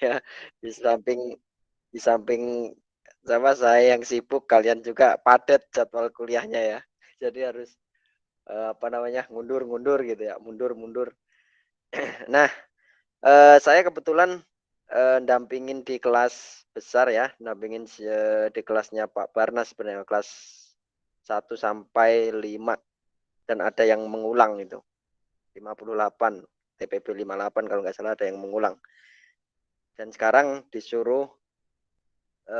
Ya, di samping di samping sama saya yang sibuk, kalian juga padat jadwal kuliahnya ya. Jadi harus apa namanya, ngundur-ngundur gitu ya, mundur-mundur. Nah, saya kebetulan dampingin di kelas besar ya, dampingin di kelasnya Pak Barnas sebenarnya, kelas 1 sampai 5, dan ada yang mengulang itu. 58, TPB 58 kalau nggak salah ada yang mengulang. Dan sekarang disuruh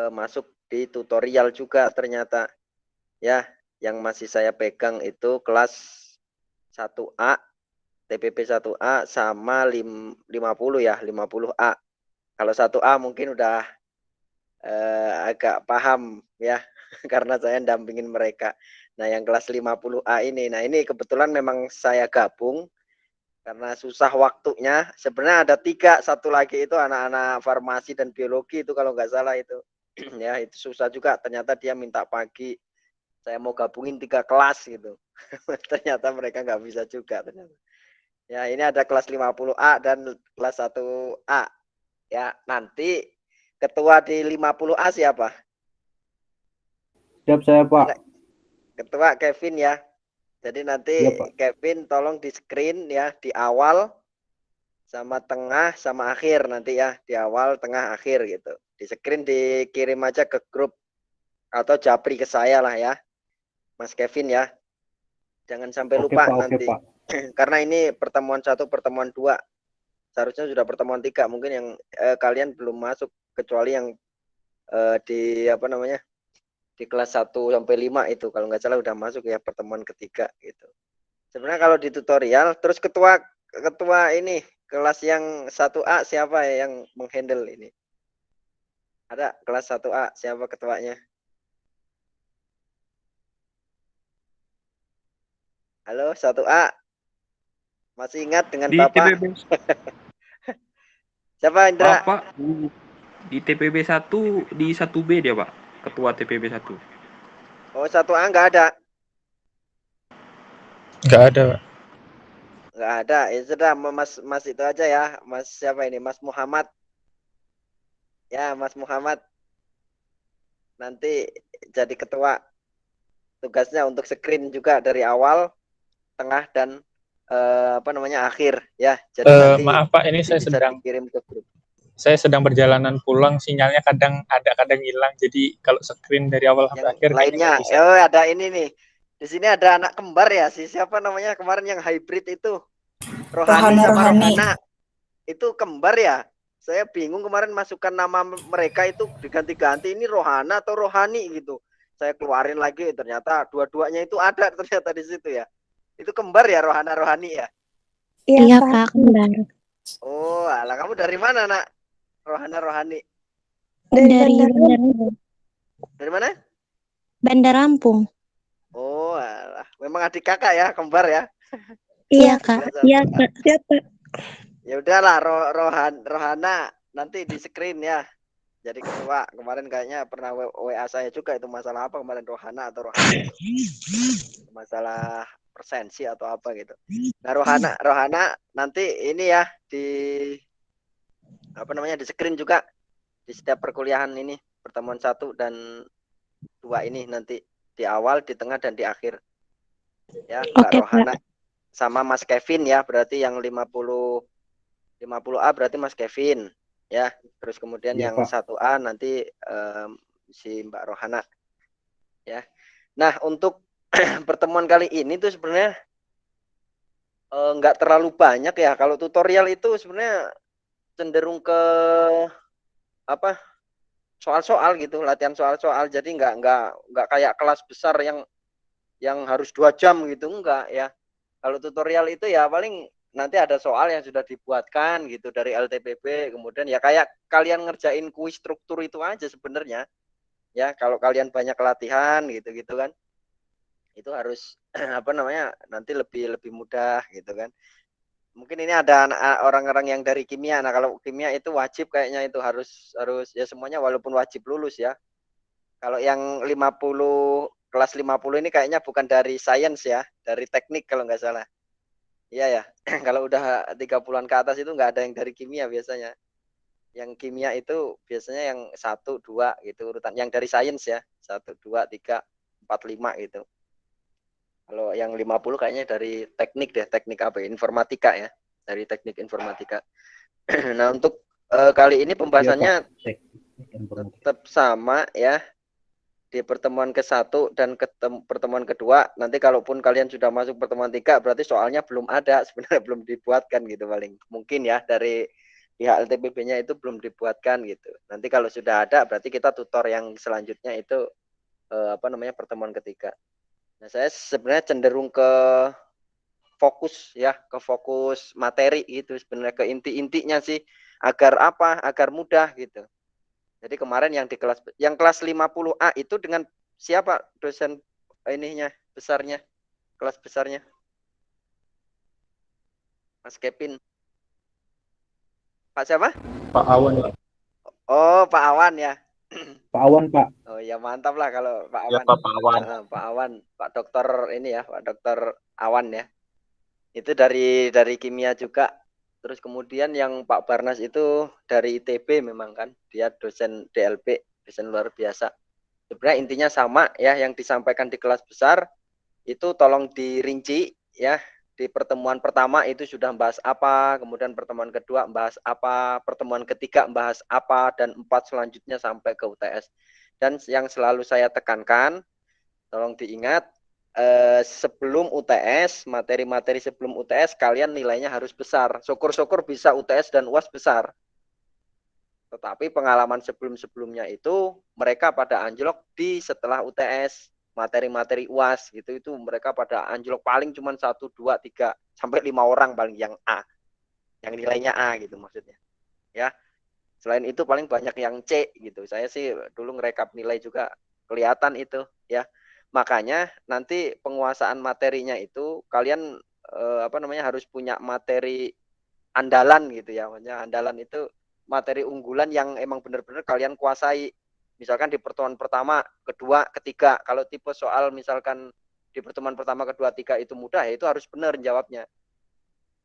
masuk di tutorial juga ternyata. Ya, yang masih saya pegang itu kelas 1A, TPB 1A sama 50 ya, 50A. Kalau 1A mungkin udah agak paham ya, karena saya dampingin mereka. Nah, yang kelas 50A ini, nah ini kebetulan memang saya gabung karena susah waktunya. Sebenarnya ada 3, satu lagi itu anak-anak farmasi dan biologi itu kalau nggak salah itu. Ya, itu susah juga. Ternyata dia minta pagi. Saya mau gabungin 3 kelas gitu. Ternyata mereka nggak bisa juga. Ternyata. Ya, ini ada kelas 50A dan kelas 1A. Ya, nanti ketua di 50A siapa? Siap saya, Pak. Ada ketua Kevin ya. Jadi nanti Siap, Pak. Kevin tolong di screen ya di awal sama tengah sama akhir nanti ya, di awal, tengah, akhir gitu. Di screen dikirim aja ke grup atau japri ke saya lah ya, Mas Kevin ya. Jangan sampai Oke, lupa Pak. Oke, nanti. Pak. Karena ini pertemuan 1, pertemuan 2. Seharusnya sudah pertemuan 3. Mungkin yang kalian belum masuk kecuali yang di apa namanya? Di kelas 1 sampai 5 itu kalau nggak salah udah masuk ya pertemuan ketiga gitu. Sebenarnya kalau di tutorial terus ketua ketua ini kelas yang 1A siapa ya yang menghandle ini? Ada kelas 1A siapa ketuanya? Halo 1A, masih ingat dengan Di Bapak? TPB Siapa Indra? Bapak di TPB 1 di 1B dia, Pak. Ketua TPB 1. Oh 1A nggak ada. Nggak ada, Pak. Nggak ada. Ya sudah Mas Mas itu aja ya. Mas siapa ini? Mas Muhammad. Ya, Mas Muhammad nanti jadi ketua. Tugasnya untuk screen juga dari awal, tengah dan apa namanya akhir ya. Jadi nanti Maaf Pak, ini bisa dikirim ke grup. saya sedang perjalanan pulang, sinyalnya kadang ada, kadang hilang. Jadi kalau screen dari awal Yang sampai akhir kayaknya lainnya, nggak bisa. oh ada ini nih. Di sini ada anak kembar ya, si siapa namanya kemarin yang hybrid itu, Rohani Rohana sama Rohani. Rohana. Itu kembar ya. Saya bingung kemarin masukkan nama mereka itu diganti-ganti, ini Rohana atau Rohani gitu. Saya keluarin lagi, ternyata dua-duanya itu ada ternyata di situ ya. Itu kembar ya, Rohana Rohani ya. Iya, Pak, kembar. Oh, alah kamu dari mana, Nak? Rohana Rohani. Dari Bandar Lampung. Dari mana? Bandar Lampung. Oh, alah. Memang adik kakak ya, kembar ya. Iya, Kak. Kelas Iya, 1A. Kak. Iya, Kak. Ya udahlah, Rohana nanti di screen ya. Jadi ketua. Kemarin kayaknya pernah WA saya juga itu masalah apa kemarin, Rohana atau Rohani itu. Masalah persensi atau apa gitu. Nah, Rohana nanti ini ya di apa namanya di screen juga di setiap perkuliahan ini, pertemuan 1 dan 2 ini nanti di awal, di tengah dan di akhir. Ya, Mbak Oke, Pak. Rohana sama Mas Kevin ya, berarti yang 50A berarti Mas Kevin ya. Terus kemudian Iya, yang Pak. 1A nanti si Mbak Rohana ya. Nah, untuk pertemuan kali ini tuh sebenarnya nggak terlalu banyak ya. Kalau tutorial itu sebenarnya cenderung ke apa, soal-soal gitu, latihan soal-soal. Jadi nggak kayak kelas besar yang harus 2 jam gitu, enggak ya. Kalau tutorial itu ya paling nanti ada soal yang sudah dibuatkan gitu dari LTPB, kemudian ya kayak kalian ngerjain kuis struktur itu aja sebenarnya. Ya, kalau kalian banyak latihan gitu-gitu kan, itu harus apa namanya nanti lebih lebih mudah gitu kan. Mungkin ini ada orang-orang yang dari kimia. Nah, kalau kimia itu wajib kayaknya itu harus harus ya semuanya walaupun wajib lulus ya. Kalau yang 50 kelas 50 ini kayaknya bukan dari sains ya, dari teknik kalau nggak salah. Iya ya. Kalau udah 30-an ke atas itu nggak ada yang dari kimia biasanya. Yang kimia itu biasanya yang 1, 2 gitu urutan. Yang dari sains ya, 1, 2, 3, 4, 5 gitu. Kalau yang 50 kayaknya dari teknik deh, teknik apa ya? Informatika ya, dari teknik informatika. Nah, untuk kali ini pembahasannya tetap sama ya, di pertemuan ke-1 dan pertemuan kedua. Nanti kalaupun kalian sudah masuk pertemuan 3, berarti soalnya belum ada, sebenarnya belum dibuatkan gitu paling. Mungkin ya dari pihak LTPB-nya itu belum dibuatkan gitu. Nanti kalau sudah ada, berarti kita tutor yang selanjutnya itu pertemuan ketiga. Nah, saya sebenarnya cenderung ke fokus ya, ke fokus materi gitu sebenarnya, ke inti-intinya sih, agar apa? Agar mudah gitu. Jadi kemarin yang di kelas 50A itu dengan siapa dosen ininya besarnya, kelas besarnya? Mas Kevin. Pak siapa? Pak Awan, Pak. Oh, Pak Awan ya. Pak Awan, Pak. Oh ya, mantap lah kalau Pak Ya, Awan. Pak Awan. Pak Awan, Pak Dokter ini ya, Pak Dokter Awan ya. Itu dari kimia juga. Terus kemudian yang Pak Barnas itu dari ITB memang kan, dia dosen DLB, dosen luar biasa. Sebenarnya intinya sama ya, yang disampaikan di kelas besar itu tolong dirinci ya. Di pertemuan pertama itu sudah membahas apa, kemudian pertemuan kedua membahas apa, pertemuan ketiga membahas apa, dan 4 selanjutnya sampai ke UTS. Dan yang selalu saya tekankan, tolong diingat, sebelum UTS, materi-materi sebelum UTS kalian nilainya harus besar. Syukur-syukur bisa UTS dan UAS besar. Tetapi pengalaman sebelum-sebelumnya itu mereka pada anjlok di setelah UTS, materi-materi UAS gitu, itu mereka pada anjlok paling cuma 1, 2, 3 sampai 5 orang paling yang A. Yang nilainya A gitu maksudnya. Ya. Selain itu paling banyak yang C gitu. Saya sih dulu ngerekap nilai juga kelihatan itu ya. Makanya nanti penguasaan materinya itu kalian harus punya materi andalan gitu ya. Maksudnya andalan itu materi unggulan yang emang benar-benar kalian kuasai. Misalkan di pertemuan pertama, kedua, ketiga. Kalau tipe soal misalkan di pertemuan pertama, kedua, tiga itu mudah, ya itu harus benar jawabnya.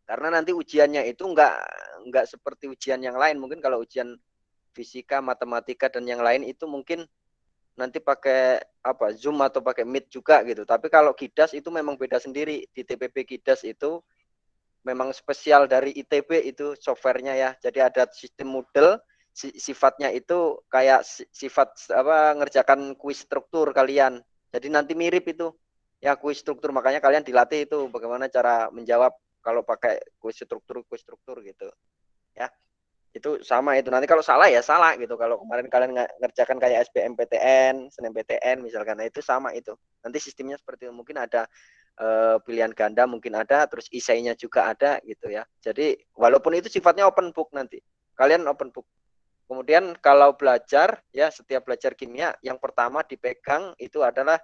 Karena nanti ujiannya itu enggak seperti ujian yang lain. Mungkin kalau ujian fisika, matematika dan yang lain itu mungkin nanti pakai Zoom atau pakai Meet juga gitu. Tapi kalau KIDAS itu memang beda sendiri. Di TPB KIDAS itu memang spesial dari ITB itu softwarenya ya. Jadi ada sistem Moodle, sifatnya itu kayak sifat ngerjakan kuis struktur kalian. Jadi nanti mirip itu ya, kuis struktur. Makanya kalian dilatih itu bagaimana cara menjawab kalau pakai kuis struktur gitu ya. Itu sama itu, nanti kalau salah ya salah gitu. Kalau kemarin kalian ngerjakan kayak SBMPTN, SNMPTN misalkan, nah itu sama itu. Nanti sistemnya seperti itu. Mungkin ada pilihan ganda, mungkin ada, terus esainya juga ada gitu ya. Jadi walaupun itu sifatnya open book, nanti kalian open book. Kemudian kalau belajar ya, setiap belajar kimia yang pertama dipegang itu adalah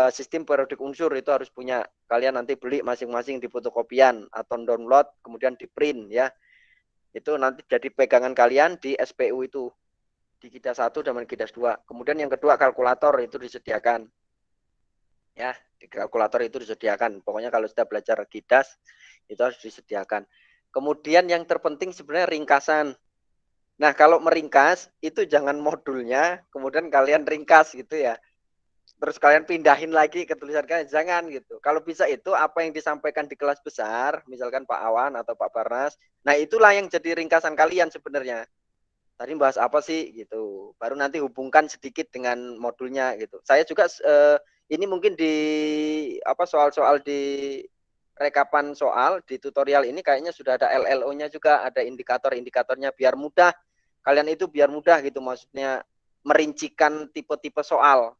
sistem periodik unsur. Itu harus punya kalian, nanti beli masing-masing di fotokopian atau download kemudian di print ya. Itu nanti jadi pegangan kalian di SPU itu, di KIDAS 1 dan KIDAS 2. Kemudian yang kedua, kalkulator itu disediakan ya, di kalkulator itu disediakan. Pokoknya kalau sudah belajar KIDAS itu harus disediakan. Kemudian yang terpenting sebenarnya ringkasan. Nah, kalau meringkas itu jangan modulnya kemudian kalian ringkas gitu ya, terus kalian pindahin lagi ke tulisan kalian, jangan gitu. Kalau bisa itu apa yang disampaikan di kelas besar, misalkan Pak Awan atau Pak Barnas, nah itulah yang jadi ringkasan kalian sebenarnya. Tadi bahas apa sih gitu, baru nanti hubungkan sedikit dengan modulnya gitu. Saya juga ini mungkin di soal-soal di rekapan soal di tutorial ini kayaknya sudah ada LLO-nya juga, ada indikator-indikatornya, biar mudah kalian itu, biar mudah gitu, maksudnya merincikan tipe-tipe soal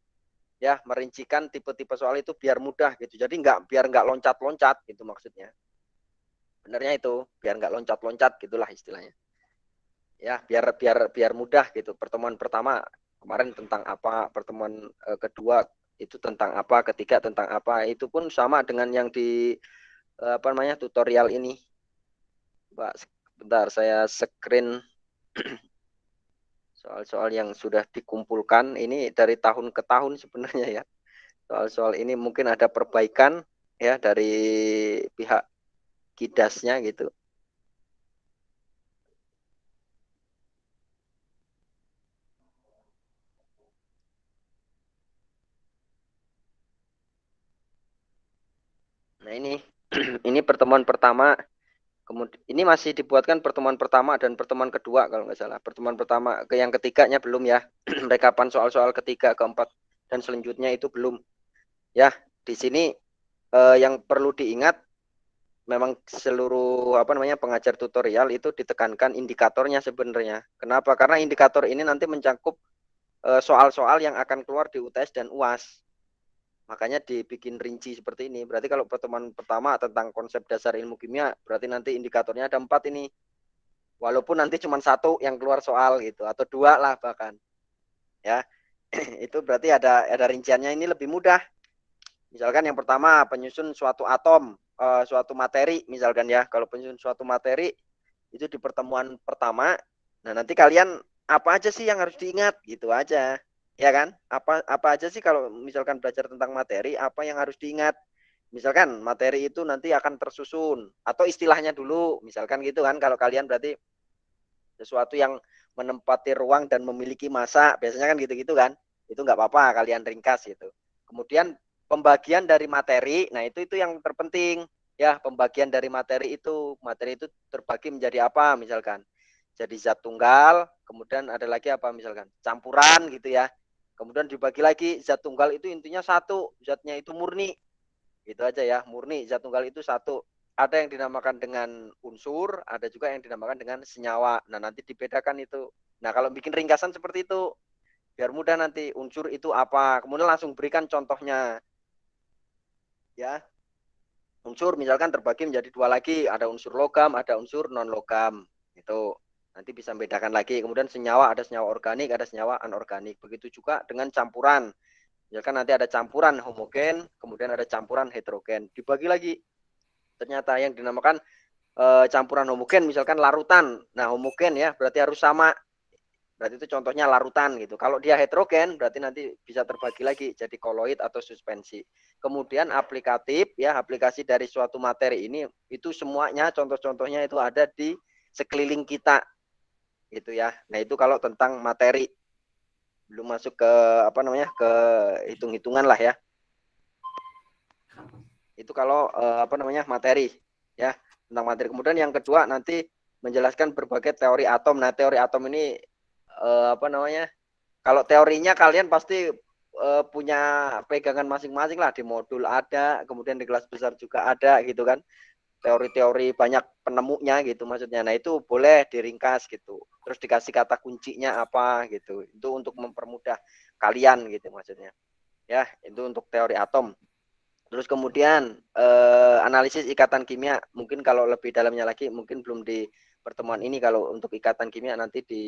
ya, merincikan tipe-tipe soal itu biar mudah gitu. Jadi biar nggak loncat-loncat gitu maksudnya. Benernya itu biar nggak loncat-loncat gitulah istilahnya. Ya, biar mudah gitu. Pertemuan pertama kemarin tentang apa, pertemuan kedua itu tentang apa, ketiga tentang apa. Itu pun sama dengan yang di tutorial ini. Mbak, bentar saya screen soal-soal yang sudah dikumpulkan ini dari tahun ke tahun sebenarnya ya. Soal-soal ini mungkin ada perbaikan ya dari pihak KIDAS-nya gitu. Nah ini ini pertemuan pertama. Kemudian ini masih dibuatkan pertemuan pertama dan pertemuan kedua kalau nggak salah. Pertemuan pertama ke yang ketiganya belum ya. Rekapan soal-soal ketiga, keempat dan selanjutnya itu belum. Ya, di sini yang perlu diingat memang seluruh pengajar tutorial itu ditekankan indikatornya sebenarnya. Kenapa? Karena indikator ini nanti mencakup soal-soal yang akan keluar di UTS dan UAS. Makanya dibikin rinci seperti ini. Berarti kalau pertemuan pertama tentang konsep dasar ilmu kimia, berarti nanti indikatornya ada 4 ini. Walaupun nanti cuma 1 yang keluar soal gitu, atau 2 lah bahkan. Ya, itu berarti ada rinciannya ini lebih mudah. Misalkan yang pertama penyusun suatu atom, suatu materi, misalkan ya. Kalau penyusun suatu materi itu di pertemuan pertama. Nah nanti kalian apa aja sih yang harus diingat gitu aja. Ya kan? Apa aja sih kalau misalkan belajar tentang materi, apa yang harus diingat? Misalkan materi itu nanti akan tersusun atau istilahnya dulu, misalkan gitu kan. Kalau kalian berarti sesuatu yang menempati ruang dan memiliki massa, biasanya kan gitu-gitu kan. Itu nggak apa-apa kalian ringkas gitu. Kemudian pembagian dari materi, nah itu yang terpenting ya. Pembagian dari materi itu terbagi menjadi apa misalkan? Jadi zat tunggal, kemudian ada lagi apa misalkan? Campuran gitu ya. Kemudian dibagi lagi, zat tunggal itu intinya 1, zatnya itu murni. Gitu aja ya, murni, zat tunggal itu 1. Ada yang dinamakan dengan unsur, ada juga yang dinamakan dengan senyawa. Nah, nanti dibedakan itu. Nah, kalau bikin ringkasan seperti itu, biar mudah nanti unsur itu apa. Kemudian langsung berikan contohnya. Ya, unsur misalkan terbagi menjadi 2 lagi, ada unsur logam, ada unsur non logam. Itu nanti bisa membedakan lagi. Kemudian senyawa, ada senyawa organik, ada senyawa anorganik. Begitu juga dengan campuran. Misalkan nanti ada campuran homogen, kemudian ada campuran heterogen. Dibagi lagi. Ternyata yang dinamakan campuran homogen misalkan larutan. Nah, homogen ya berarti harus sama. Berarti itu contohnya larutan gitu. Kalau dia heterogen berarti nanti bisa terbagi lagi jadi koloid atau suspensi. Kemudian aplikatif ya, aplikasi dari suatu materi ini itu semuanya contoh-contohnya itu ada di sekeliling kita gitu ya. Nah, itu kalau tentang materi. Belum masuk ke ke hitung-hitungan lah ya. Itu kalau materi ya, tentang materi. Kemudian yang kedua nanti menjelaskan berbagai teori atom. Nah, teori atom ini kalau teorinya kalian pasti punya pegangan masing-masing lah. Di modul ada, kemudian di kelas besar juga ada gitu kan. Teori-teori banyak penemunya gitu maksudnya. Nah, itu boleh diringkas gitu. Terus dikasih kata kuncinya apa gitu. Itu untuk mempermudah kalian gitu maksudnya. Ya, itu untuk teori atom. Terus kemudian analisis ikatan kimia. Mungkin kalau lebih dalamnya lagi mungkin belum di pertemuan ini. Kalau untuk ikatan kimia nanti di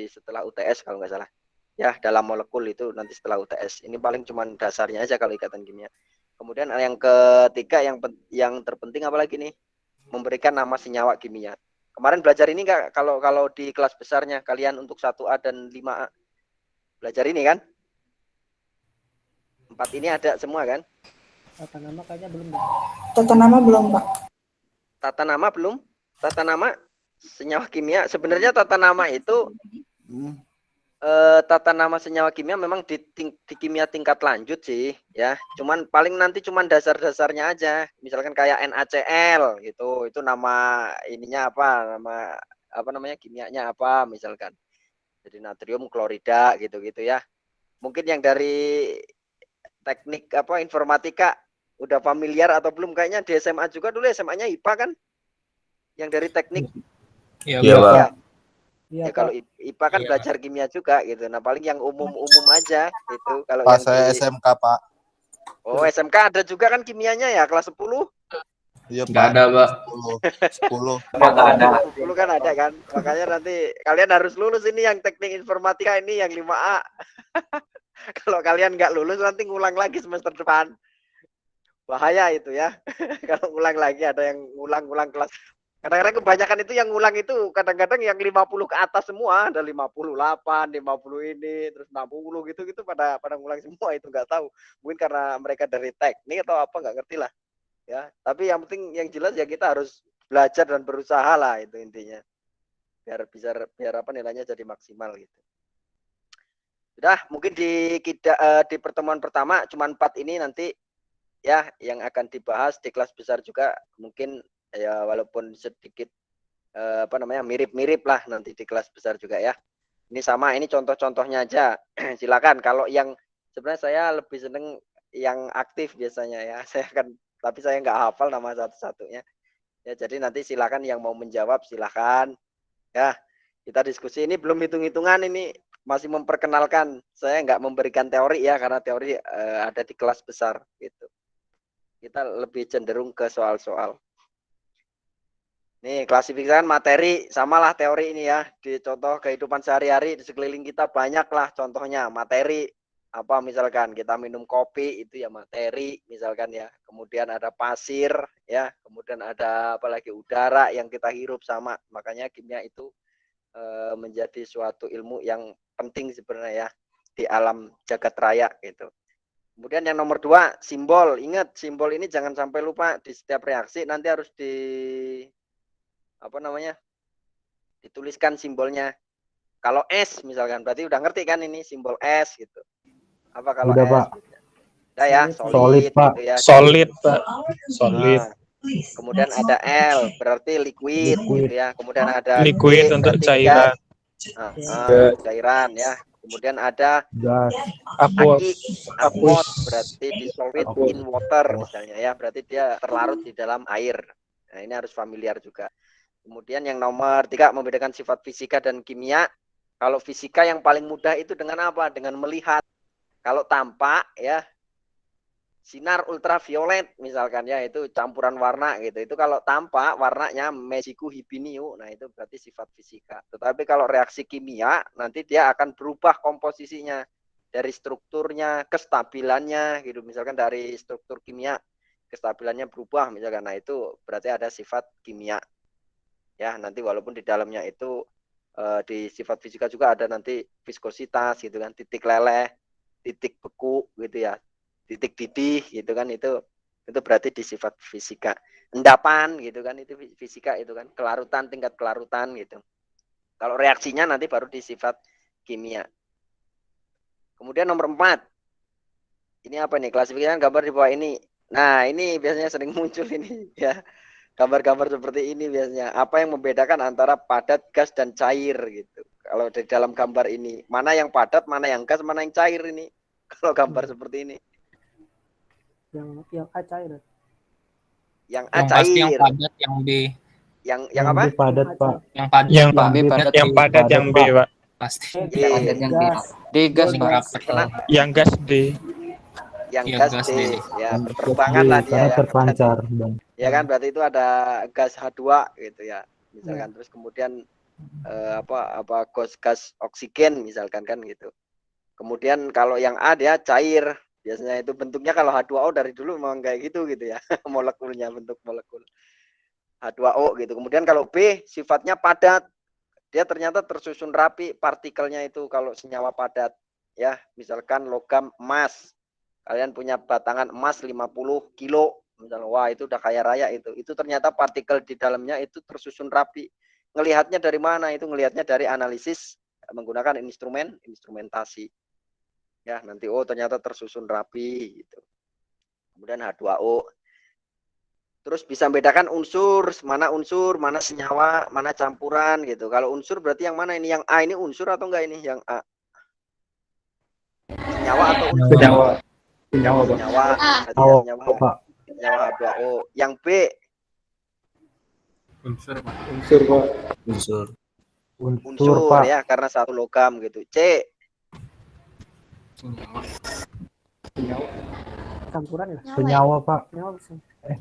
setelah UTS kalau nggak salah. Ya, dalam molekul itu nanti setelah UTS. Ini paling cuma dasarnya aja kalau ikatan kimia. Kemudian yang ketiga yang terpenting apa lagi nih? Memberikan nama senyawa kimia. Kemarin belajar ini nggak kalau di kelas besarnya kalian untuk 1A dan 5A. Belajar ini kan? 4 ini ada semua kan? Tata nama kayaknya belum. Tata nama belum, Pak. Tata nama belum? Tata nama senyawa kimia. Sebenarnya tata nama itu tata nama senyawa kimia memang di kimia tingkat lanjut sih ya. Cuman paling nanti cuman dasar-dasarnya aja. Misalkan kayak NaCl gitu. Itu nama ininya apa? Nama kimianya apa misalkan. Jadi natrium klorida gitu-gitu ya. Mungkin yang dari teknik informatika udah familiar atau belum? Kayaknya di SMA juga dulu, SMA-nya IPA kan? Yang dari teknik. Iya, Iya, Pak. Ya. Iya, Ya kalau Pak. IPA kan Iya, belajar kimia juga gitu. Nah, paling yang umum-umum aja gitu. Kalau Pas yang saya di SMK, Pak. Oh, SMK ada juga kan kimianya ya, kelas 10? Iya, Nggak Pak. ada, Pak. 10. 10. Nggak ada. 10 kan ada kan. Makanya nanti kalian harus lulus ini yang teknik informatika ini yang 5A. Kalau kalian nggak lulus nanti ngulang lagi semester depan. Bahaya itu ya. Kalau ngulang lagi ada yang ngulang-ngulang kelas. Kadang-kadang kebanyakan itu yang ngulang itu kadang-kadang yang 50 ke atas semua, ada 58, 50 ini, terus 60 gitu pada ngulang semua itu nggak tahu. Mungkin karena mereka dari teknik atau apa nggak ngerti lah. Ya, tapi yang penting yang jelas ya kita harus belajar dan berusaha lah itu intinya. Biar nilainya jadi maksimal gitu. Sudah, mungkin di pertemuan pertama cuma 4 ini nanti ya yang akan dibahas di kelas besar juga mungkin ya walaupun sedikit mirip-mirip lah nanti di kelas besar juga ya. Ini sama, ini contoh-contohnya aja. Silakan kalau yang sebenarnya saya lebih seneng yang aktif biasanya ya. Tapi saya nggak hafal nama satu-satunya. Ya, jadi nanti silakan yang mau menjawab silakan. Ya, kita diskusi ini belum hitung-hitungan ini masih memperkenalkan. Saya nggak memberikan teori ya karena teori ada di kelas besar gitu. Kita lebih cenderung ke soal-soal. Nih, klasifikasi materi samalah teori ini ya. Di contoh kehidupan sehari-hari di sekeliling kita banyaklah contohnya materi. Apa misalkan kita minum kopi itu ya materi misalkan ya. Kemudian ada pasir ya, kemudian ada apalagi udara yang kita hirup sama. Makanya kimia itu menjadi suatu ilmu yang penting sebenarnya ya di alam jagat raya gitu. Kemudian yang nomor 2, simbol. Ingat, simbol ini jangan sampai lupa di setiap reaksi nanti harus dituliskan simbolnya. Kalau S misalkan berarti udah ngerti kan ini simbol S gitu. Apa kalau Udah, S? Pak. Udah ya, Solid, Pak. gitu ya. Solid, Pak. Solid. Nah, kemudian ada L berarti liquid gitu ya. Kemudian ada Liquid G untuk berarti cairan. cairan ya. Kemudian ada Gas. aqueous berarti dissolved in water misalnya ya, berarti dia terlarut di dalam air. Nah, ini harus familiar juga. Kemudian yang nomor 3 membedakan sifat fisika dan kimia. Kalau fisika yang paling mudah itu dengan apa? Dengan melihat. Kalau tampak ya sinar ultraviolet misalkan ya itu campuran warna gitu. Itu kalau tampak warnanya Mesiku hibiniu, nah itu berarti sifat fisika. Tetapi kalau reaksi kimia nanti dia akan berubah komposisinya dari strukturnya, kestabilannya gitu. Misalkan dari struktur kimia kestabilannya berubah misalkan. Nah itu berarti ada sifat kimia. Ya, nanti walaupun di dalamnya itu di sifat fisika juga ada nanti viskositas gitu kan, titik leleh, titik beku gitu ya. Titik didih gitu kan itu berarti di sifat fisika. Endapan gitu kan itu fisika itu kan, kelarutan, tingkat kelarutan gitu. Kalau reaksinya nanti baru di sifat kimia. Kemudian nomor 4. Ini apa nih? Klasifikasi gambar di bawah ini. Nah, ini biasanya sering muncul ini ya. Gambar-gambar seperti ini biasanya. Apa yang membedakan antara padat, gas dan cair gitu. Kalau di dalam gambar ini, mana yang padat, mana yang gas, mana yang cair ini. Kalau gambar seperti ini. Yang A cair. Yang A Yang pasti yang cair. padat, yang B. Yang apa? B padat, Pak. Yang padat, Yang Pak. B padat, yang padat yang B, Pak. Pasti. Padat yang B. D gas Pak. Yang gas D. Yang Iya, gas gas D. D. Ya, berterbangan lah dia Karena ya. terpancar, Bang. Ya kan berarti itu ada gas H2 gitu ya. Misalkan terus kemudian gas oksigen misalkan kan gitu. Kemudian kalau yang A dia cair. Biasanya itu bentuknya kalau H2O dari dulu memang kayak gitu ya. Molekulnya bentuk molekul H2O gitu. Kemudian kalau B sifatnya padat. Dia ternyata tersusun rapi partikelnya itu kalau senyawa padat ya. Misalkan logam emas. Kalian punya batangan emas 50 kilo. Misalnya wah itu udah kaya raya itu. Itu ternyata partikel di dalamnya itu tersusun rapi. Ngelihatnya dari mana? Itu ngelihatnya dari analisis menggunakan instrumentasi. Ya, nanti ternyata tersusun rapi gitu. Kemudian H2O. Terus bisa membedakan unsur, mana senyawa, mana campuran gitu. Kalau unsur berarti yang mana ini? Yang A ini unsur atau enggak ini? Yang A. Senyawa atau unsur? Senyawa, Pak. Senyawa, Pak. senyawa H2O. Yang B Unsur, Pak. Unsur, Pak. ya karena satu logam gitu. C Campuran ya? Senyawa, Pak.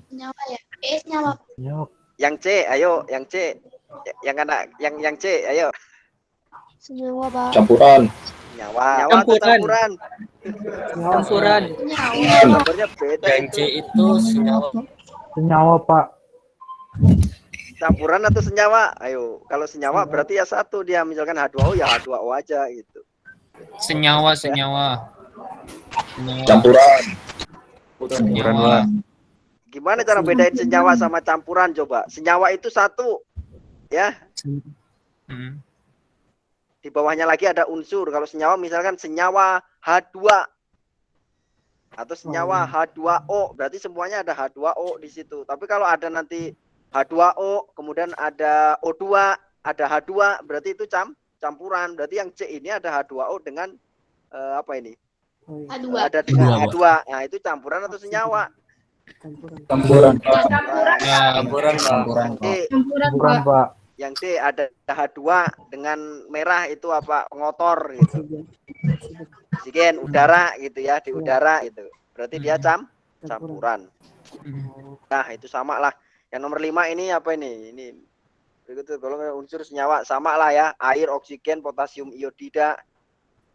Senyawa ya. Senyawa. Senyawa. yang C, ayo yang C. Yang C, ayo. Senyawa, Pak. Campuran. Senyawa atau campuran? Campuran. Gambarnya beda Yang C itu. itu senyawa. Senyawa, Pak. Campuran atau senyawa? Ayo, kalau senyawa berarti ya satu dia, misalkan H2O ya H2O aja gitu. Senyawa. Campuran. Senyawa. Gimana cara bedain senyawa sama campuran coba? Senyawa itu satu, ya. Hmm. Di bawahnya lagi ada unsur. Kalau senyawa misalkan senyawa H2. Atau senyawa H2O, berarti semuanya ada H2O di situ. Tapi kalau ada nanti H2O, kemudian ada O2, ada H2, berarti itu campuran. Berarti yang C ini ada H2O dengan apa ini? A2. Ada dengan H2, H2. Nah, itu campuran atau senyawa? Campuran. Ya, Campuran, Pak. campuran, Pak. C. Campuran, Pak. Yang D ada H2 dengan merah itu apa? Pengotor gitu. Oksigen, udara gitu ya, di udara itu. Berarti dia campuran. Nah, itu sama lah. Yang nomor 5 ini apa ini? Ini berikut kalau unsur senyawa sama lah ya. Air, oksigen, potasium iodida.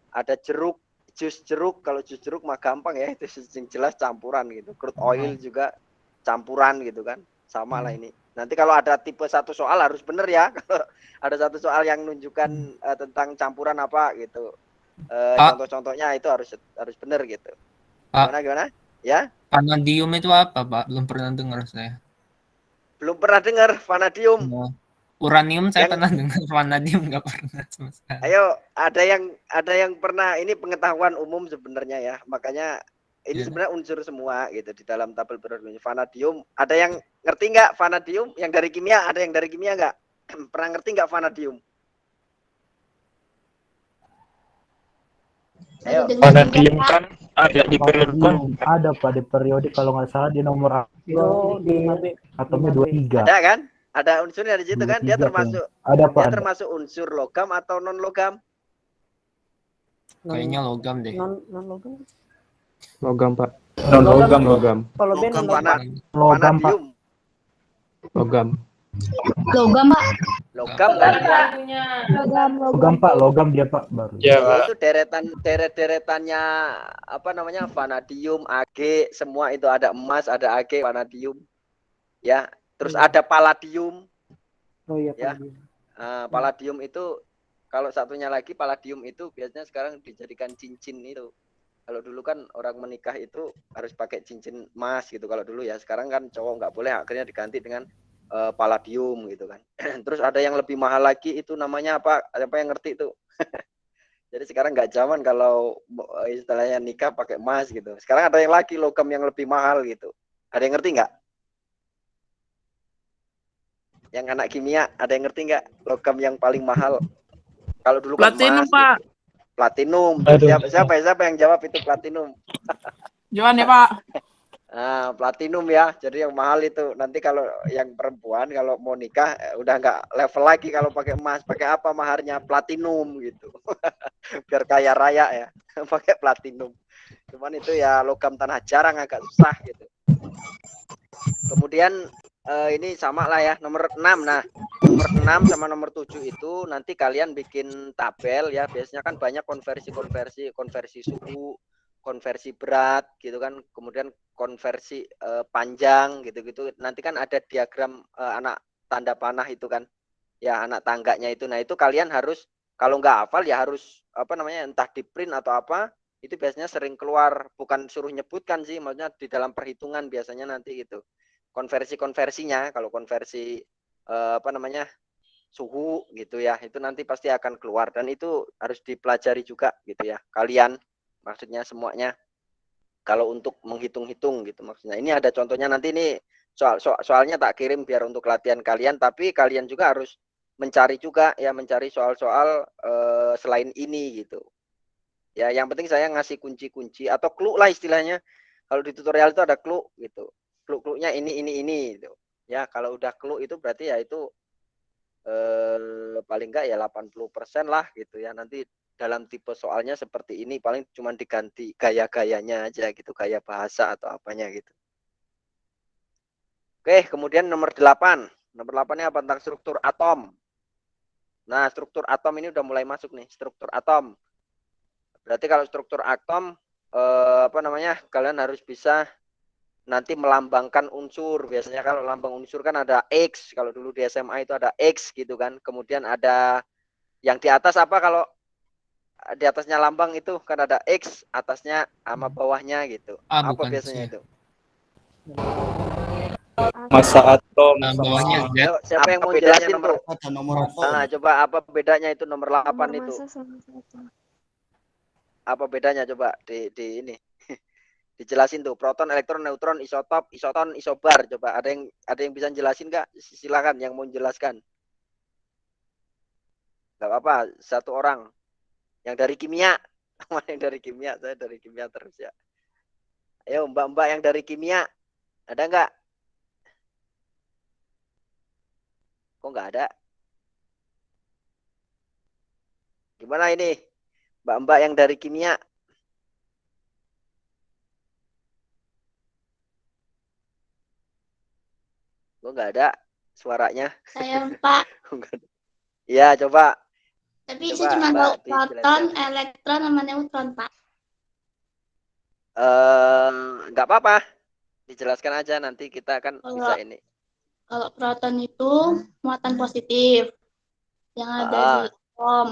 Ada jeruk, jus jeruk. Kalau jus jeruk mah gampang ya, itu jelas campuran gitu. Crude oil juga campuran gitu kan. Sama lah ini. Nanti kalau ada tipe satu soal harus bener ya. Kalau ada satu soal yang menunjukkan tentang campuran apa gitu. Contoh-contohnya itu harus bener gitu. Gimana? Ya? Vanadium itu apa, Pak? Belum pernah dengar saya. Belum pernah dengar vanadium. Uranium saya Yang- pernah dengar, vanadium nggak pernah sama sekali. Ayo, ada yang pernah, ini pengetahuan umum sebenarnya ya. Makanya ini Iya. sebenarnya unsur semua gitu di dalam tabel periodik vanadium. Ada yang ngerti nggak vanadium? Yang dari kimia, ada yang dari kimia nggak? Pernah ngerti nggak vanadium? Ayo. Vanadium kan ada di periode Ada Pak di periodik kalau nggak salah di nomor atomnya 23. Ada kan? Ada unsurnya di situ kan? Dia 23 termasuk Ada Pak. dia Ada. termasuk unsur logam atau non logam? Kayaknya logam deh. Logam, Pak. non logam. Logam, Pak. Logam Pak. Vanadium. Logam. Logam, Pak. Logam kan ya? Logam Pak. Logam dia Pak baru. Ya, Pak. Itu deretannya apa namanya? Vanadium, Ag, semua itu ada emas, ada Ag, vanadium. Ya, terus ada palladium. Oh iya Ya. Palladium itu kalau satunya lagi palladium itu biasanya sekarang dijadikan cincin itu. Kalau dulu kan orang menikah itu harus pakai cincin emas gitu kalau dulu ya. Sekarang kan cowok nggak boleh, akhirnya diganti dengan palladium gitu kan. Terus ada yang lebih mahal lagi itu namanya apa? Apa yang ngerti itu? Jadi sekarang nggak zaman kalau istilahnya nikah pakai emas gitu. Sekarang ada yang lagi logam yang lebih mahal gitu. Ada yang ngerti nggak? Yang anak kimia ada yang ngerti nggak logam yang paling mahal? Kalau dulu kan Platinum, emas, Pak. gitu. Platinum. Aduh. Siapa yang jawab itu platinum? Johan ya, Pak. Nah, platinum ya. Jadi yang mahal itu. Nanti kalau yang perempuan kalau mau nikah udah nggak level lagi kalau pakai emas. Pakai apa maharnya? Platinum gitu. Biar kaya raya ya. Pakai platinum. Cuman itu ya logam tanah jarang, agak susah gitu. Kemudian ini sama lah ya, nomor 6. Nah, nomor 6 sama nomor 7 itu nanti kalian bikin tabel ya. Biasanya kan banyak konversi suhu, konversi berat gitu kan, kemudian konversi panjang gitu-gitu. Nanti kan ada diagram anak tanda panah itu kan. Ya, anak tangganya itu. Nah, itu kalian harus kalau nggak hafal ya harus apa namanya, entah di print atau apa. Itu biasanya sering keluar, bukan suruh nyebutkan sih, maksudnya di dalam perhitungan biasanya nanti gitu. Konversinya, kalau konversi apa namanya suhu gitu ya, itu nanti pasti akan keluar dan itu harus dipelajari juga gitu ya kalian, maksudnya semuanya kalau untuk menghitung-hitung gitu maksudnya. Ini ada contohnya nanti, ini soalnya tak kirim biar untuk latihan kalian, tapi kalian juga harus mencari juga ya, mencari soal-soal selain ini gitu ya. Yang penting saya ngasih kunci-kunci atau clue lah istilahnya. Kalau di tutorial itu ada clue gitu. Clue-nya ini gitu. Ya, kalau udah clue itu berarti ya itu paling enggak ya 80% lah gitu ya. Nanti dalam tipe soalnya seperti ini paling cuma diganti gaya-gayanya aja gitu, gaya bahasa atau apanya gitu. Oke, kemudian nomor 8. Nomor 8-nya apa? Tentang struktur atom. Nah, struktur atom ini udah mulai masuk nih, struktur atom. Berarti kalau struktur atom apa namanya? Kalian harus bisa nanti melambangkan unsur. Biasanya kalau lambang unsur kan ada X. Kalau dulu di SMA itu ada X gitu kan. Kemudian ada yang di atas apa, kalau di atasnya lambang itu kan ada X, atasnya sama bawahnya gitu. Apa bukan biasanya sih. itu? Masa atom. Bawahnya Z. Ayo, siapa yang mau bedanya jelasin tuh? Ada nomor atom. Nah, coba apa bedanya itu nomor 8 itu? Apa bedanya coba di ini? Dijelasin tuh proton, elektron, neutron, isotop, isoton, isobar. Coba ada yang bisa jelasin nggak? Silakan yang mau jelaskan. Nggak apa-apa, satu orang. Yang dari kimia. Yang dari kimia, saya dari kimia terus ya. Ayo mbak-mbak yang dari kimia. Ada nggak? Kok nggak ada? Gimana ini? Mbak-mbak yang dari kimia. Kok nggak ada suaranya? Saya Pak. Iya, coba. Tapi Coba, saya cuma Mbak, tahu proton, dijelaskan. elektron, sama neutron, Pak. Nggak apa-apa. Dijelaskan aja, nanti kita akan bisa ini. Kalau proton itu muatan positif yang ada di atom.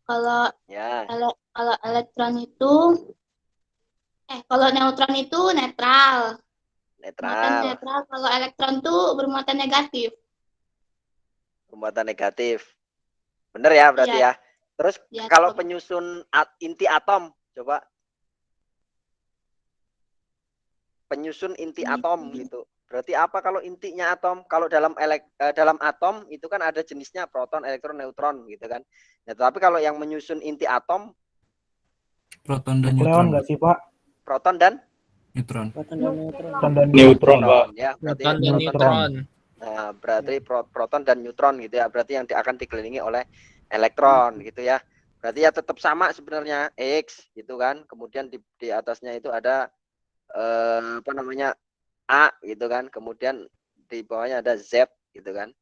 Kalau Ya, kalau elektron itu kalau neutron itu netral. Muatan netral, netral. Kalau elektron itu bermuatan negatif. pembuatan negatif. Bener ya berarti Iya. ya. Terus Di kalau atom. penyusun inti atom, coba. Penyusun inti atom gitu. Berarti apa kalau intinya atom? Kalau dalam atom itu kan ada jenisnya proton, elektron, neutron gitu kan. Nah, tapi kalau yang menyusun inti atom, Proton dan Nukleon neutron. nggak sih Pak? proton dan Neutron. Proton dan neutron. Proton dan Neutron, Pak. ya, berarti Proton dan neutron. neutron. nah, berarti proton dan neutron gitu ya. Berarti yang akan dikelilingi oleh elektron gitu ya. Berarti ya tetap sama sebenarnya X gitu kan. Kemudian di atasnya itu ada apa namanya A gitu kan. Kemudian di bawahnya ada Z gitu kan.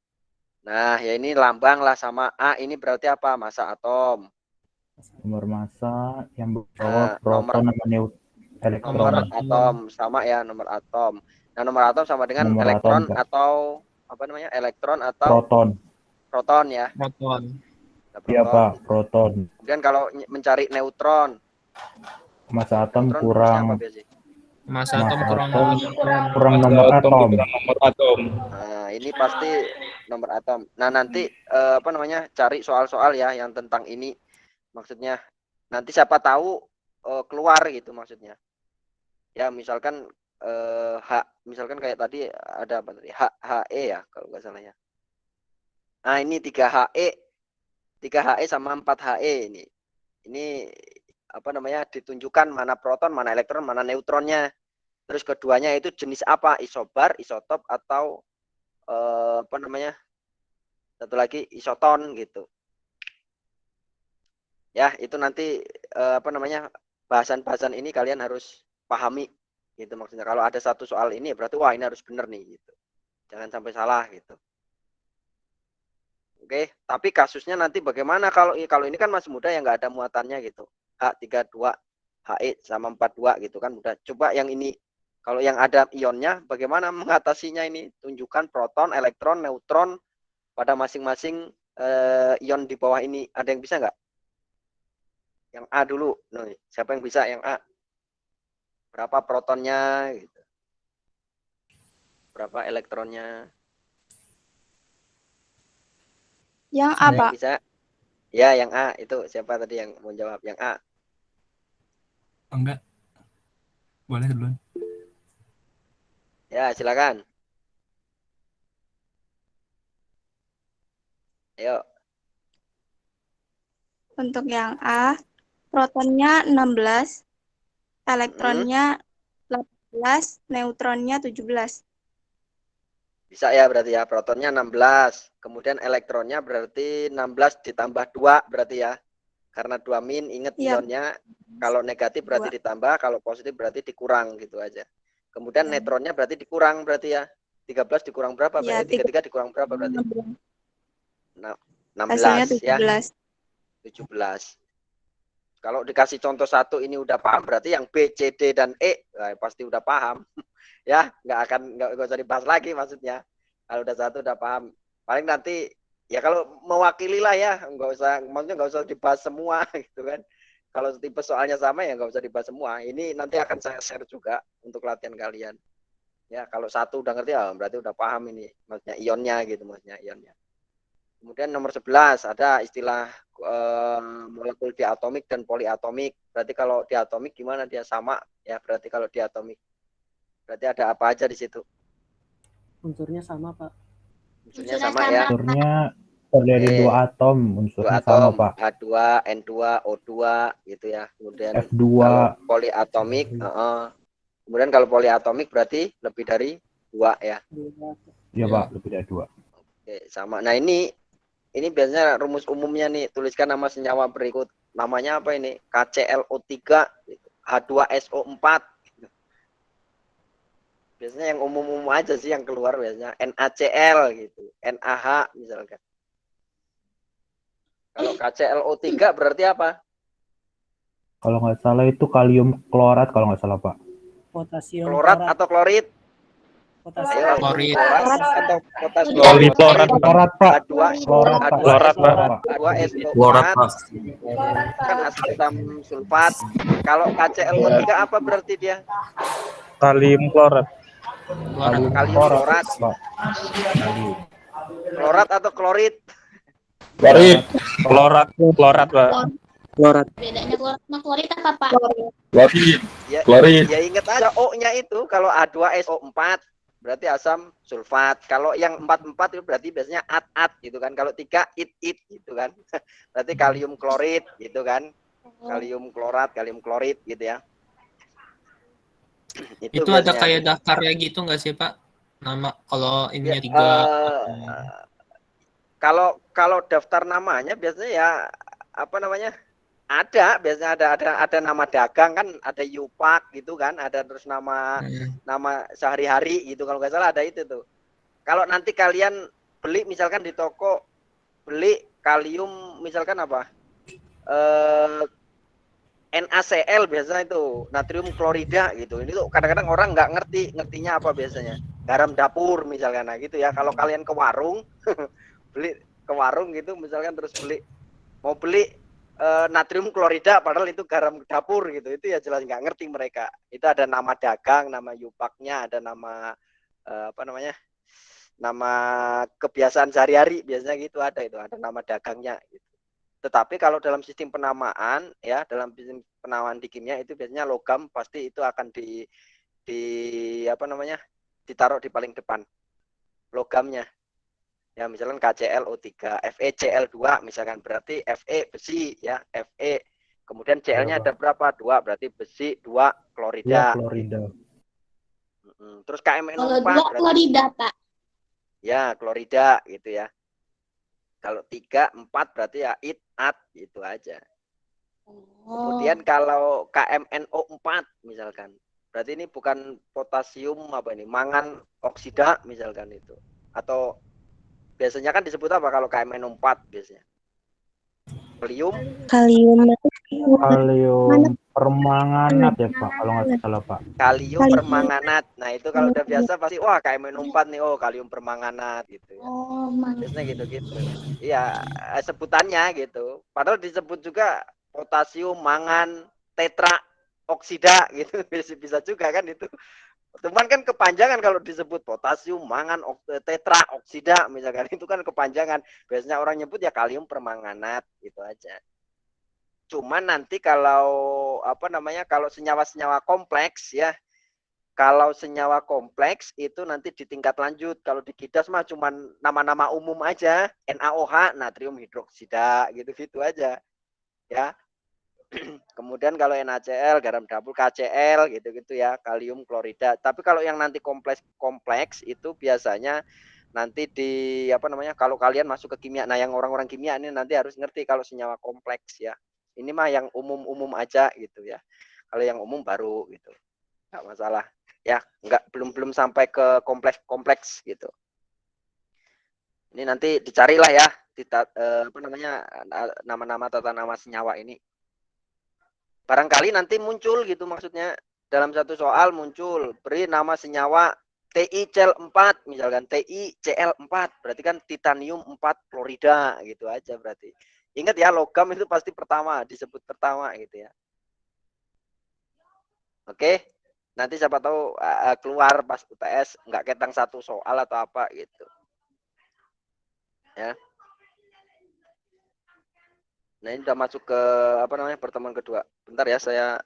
Nah, ya ini lambang lah sama A. Ini berarti apa? Massa atom. Nomor massa yang Nah, bawa proton sama elektron. Nomor atom sama ya, nomor atom. Nah, nomor atom sama dengan Nomor elektron atom, Pak. atau apa namanya? Elektron atau Proton. proton ya. Proton. Nah, Iya proton. Pak, proton. Kemudian kalau mencari neutron, Massa atom neutron kurang rumusnya apa biasanya? Massa Massa atom kurang atom neutron. kurang nomor atom. kurang nomor atom. Nah, ini pasti nomor atom. Nah, nanti apa namanya? Cari soal-soal ya yang tentang ini. Maksudnya nanti siapa tahu keluar gitu maksudnya. Ya, misalkan misalkan kayak tadi ada apa tadi? HE ya kalau nggak salah ya. Nah, ini 3HE sama 4HE ini. Ini apa namanya? Ditunjukkan mana proton, mana elektron, mana neutronnya. Terus keduanya itu jenis apa? Isobar, isotop atau apa namanya? Satu lagi isoton gitu. Ya, itu nanti apa namanya? Bahasan-bahasan ini kalian harus pahami gitu maksudnya. Kalau ada satu soal ini berarti wah ini harus benar nih gitu. Jangan sampai salah gitu. Oke, tapi kasusnya nanti bagaimana kalau ini kan masih muda yang nggak ada muatannya gitu. H32, HE sama 42 gitu kan udah. Coba yang ini kalau yang ada ionnya bagaimana mengatasinya ini? Tunjukkan proton, elektron, neutron pada masing-masing ion di bawah ini. Ada yang bisa nggak? Yang A dulu. Nih, siapa yang bisa yang A? Berapa protonnya gitu. Berapa elektronnya? Yang Ada yang apa? bisa? Ya, yang A itu siapa tadi yang mau jawab? Yang A. Enggak. Boleh duluan. Ya, silakan. Ayo. Untuk yang A, protonnya 16, elektronnya 18, neutronnya 17. Bisa ya berarti ya. Protonnya 16. Kemudian elektronnya berarti 16 ditambah 2 berarti ya. Karena 2 min, ingat Iya. ionnya. Kalau negatif berarti ditambah, kalau positif berarti dikurang gitu aja. Kemudian neutronnya berarti dikurang berarti ya. 13 dikurang berapa? Iya, Berarti 33 dikurang berapa berarti? Hasilnya 16 ya. 17. 17. Kalau dikasih contoh satu ini udah paham, berarti yang B, C, D, dan E pasti udah paham. Ya, nggak usah dibahas lagi maksudnya. Kalau udah satu udah paham. Paling nanti ya kalau mewakili lah ya, maksudnya nggak usah dibahas semua gitu kan. Kalau tipe soalnya sama ya nggak usah dibahas semua. Ini nanti akan saya share juga untuk latihan kalian. Ya, kalau satu udah ngerti ya berarti udah paham ini, maksudnya ionnya gitu maksudnya ionnya. Kemudian nomor 11 ada istilah molekul diatomik dan poliatomik. Berarti kalau diatomik gimana dia sama ya? Berarti kalau diatomik berarti ada apa aja di situ? Unsurnya sama, Pak. Unsurnya sama ya. Unsurnya terdiri dari dua atom, unsurnya Dua sama, atom, Pak. H2, N2, O2 gitu ya. Kemudian F2. kalau poliatomik, kemudian kalau poliatomik berarti lebih dari 2 ya. Iya, Pak, lebih dari 2. Oke, sama. Nah, ini biasanya rumus umumnya nih, tuliskan nama senyawa berikut. Namanya apa ini? KClO3, H2SO4. Biasanya yang umum-umum aja sih yang keluar biasanya. NaCl gitu, NaH misalkan. Kalau KClO3 berarti apa? Kalau nggak salah itu kalium klorat kalau nggak salah, Pak. Potasium Klorat atau klorit? Potasium Ayo, Klorit. klorat atau potasium? Klorat, Klorat, Pak. H2, Klorat, Pak. Klorat, Pak. H2SO4 kan asam sulfat. Kalau KClO3 apa berarti dia? Kalium klorat. Kalium Kalium klorat, klorat. Pak. Kalium. Klorat atau klorit? Klorit. Klorat, Pak. Klorat. Bedanya klorat sama klorit apa, Pak? Ya, ya ingat aja O-nya itu kalau H2SO4 berarti asam sulfat. Kalau yang 4 itu berarti biasanya at gitu kan. Kalau 3 it gitu kan. Berarti kalium klorit gitu kan. Kalium klorat, kalium klorit gitu ya. Itu ada kayak daftarnya gitu nggak sih, Pak? Nama kalau ininya Ya, 3. kalau daftar namanya biasanya ya apa namanya? Biasanya ada nama dagang kan, ada Yupak gitu kan, ada terus nama sehari-hari gitu kalau nggak salah ada itu tuh. Kalau nanti kalian beli misalkan di toko beli kalium misalkan apa? NaCl biasanya itu natrium klorida gitu. Ini tuh kadang-kadang orang nggak ngertinya apa biasanya. Garam dapur misalkan, nah gitu ya. Kalau kalian ke warung beli ke warung gitu misalkan terus mau beli natrium klorida padahal itu garam dapur gitu, itu ya jelas nggak ngerti mereka. Itu ada nama dagang, nama Yupaknya, ada nama apa namanya, nama kebiasaan sehari-hari biasanya gitu, ada nama dagangnya gitu. Tetapi kalau dalam sistem penamaan ya, dalam sistem penamaan di kimia itu biasanya logam pasti itu akan di apa namanya, ditaruh di paling depan logamnya. Ya misalkan KClO3, FeCl2 misalkan berarti Fe besi ya, Fe. Kemudian Cl-nya ada berapa? 2, berarti besi 2 klorida. Ya, klorida. Terus KMNO4 kalau 2 klorida, Pak. Ya, klorida gitu ya. Kalau 3, 4 berarti ya at gitu aja. Kemudian kalau KMNO4 misalkan, berarti ini bukan potasium apa ini, mangan oksida misalkan itu. Atau biasanya kan disebut apa kalau KMNO4 biasanya? Kalium permanganat ya, Pak, kalau nggak salah, Pak. Kalium permanganat. Nah, itu kalau udah biasa pasti wah KMNO4 nih, oh kalium permanganat gitu ya. Biasanya gitu-gitu. Iya, sebutannya gitu. Padahal disebut juga potasium mangan tetra oksida gitu. Bisa juga kan itu. Cuman kan kepanjangan kalau disebut potasium mangan tetra oksida misalkan, itu kan kepanjangan. Biasanya orang nyebut ya kalium permanganat gitu aja. Cuman nanti kalau apa namanya, kalau senyawa-senyawa kompleks ya, kalau senyawa kompleks itu nanti di tingkat lanjut. Kalau di KIDAS mah cuman nama-nama umum aja, NaOH natrium hidroksida gitu-gitu aja ya. Kemudian kalau NaCl garam dapur, KCl gitu-gitu ya, kalium klorida. Tapi kalau yang nanti kompleks itu biasanya nanti di apa namanya, kalau kalian masuk ke kimia, nah yang orang-orang kimia ini nanti harus ngerti kalau senyawa kompleks ya. Ini mah yang umum-umum aja gitu ya. Kalau yang umum baru gitu, nggak masalah ya, belum sampai ke kompleks gitu. Ini nanti dicarilah ya, apa namanya, nama-nama tata nama senyawa ini. Barangkali nanti muncul gitu, maksudnya dalam satu soal muncul beri nama senyawa TiCl4 misalkan, TiCl4 berarti kan titanium 4 klorida gitu aja berarti. Ingat ya, logam itu pasti pertama disebut pertama gitu ya. Oke, nanti siapa tahu keluar pas UTS nggak ketang satu soal atau apa gitu ya. Nah, ini udah masuk ke apa namanya pertemuan kedua. Bentar ya, saya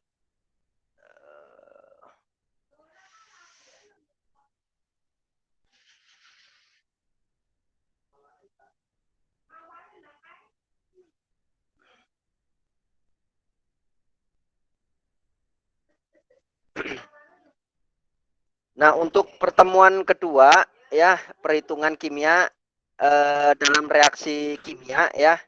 Nah, untuk pertemuan kedua ya, perhitungan kimia dalam reaksi kimia ya,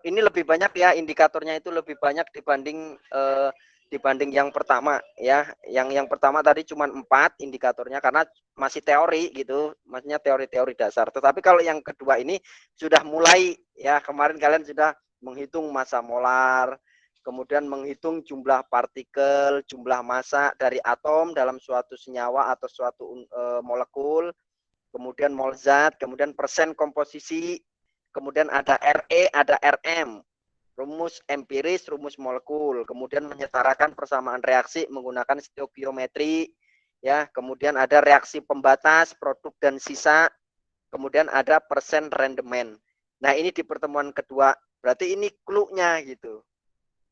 ini lebih banyak ya, indikatornya itu lebih banyak dibanding yang pertama ya. Yang pertama tadi cuma 4 indikatornya karena masih teori gitu, maksudnya teori-teori dasar. Tetapi kalau yang kedua ini sudah mulai ya, kemarin kalian sudah menghitung massa molar, kemudian menghitung jumlah partikel, jumlah massa dari atom dalam suatu senyawa atau suatu molekul, kemudian mol zat, kemudian persen komposisi, kemudian ada Re, ada Rm, rumus empiris, rumus molekul, kemudian menyetarakan persamaan reaksi menggunakan stoikiometri, ya, kemudian ada reaksi pembatas, produk dan sisa, kemudian ada persen rendemen. Nah, ini di pertemuan kedua, berarti ini clue-nya gitu.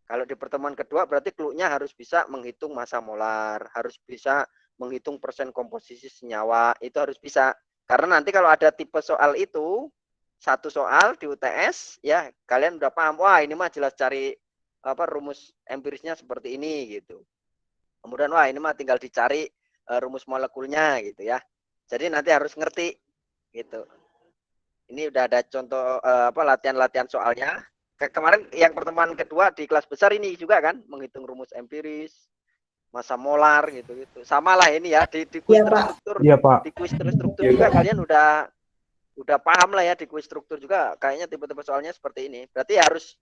Kalau di pertemuan kedua berarti clue-nya harus bisa menghitung massa molar, harus bisa menghitung persen komposisi senyawa, itu harus bisa. Karena nanti kalau ada tipe soal itu, satu soal di UTS, ya kalian udah paham, wah ini mah jelas cari apa rumus empirisnya seperti ini gitu. Kemudian wah ini mah tinggal dicari rumus molekulnya gitu ya. Jadi nanti harus ngerti gitu. Ini udah ada contoh latihan-latihan soalnya. Kemarin yang pertemuan kedua di kelas besar ini juga kan menghitung rumus empiris, massa molar gitu-gitu. Sama lah ini ya di kuis terstruktur. Iya, Pak. Di kuis terstruktur juga kalian udah paham lah ya, di kuis struktur juga kayaknya tipe-tipe soalnya seperti ini. Berarti harus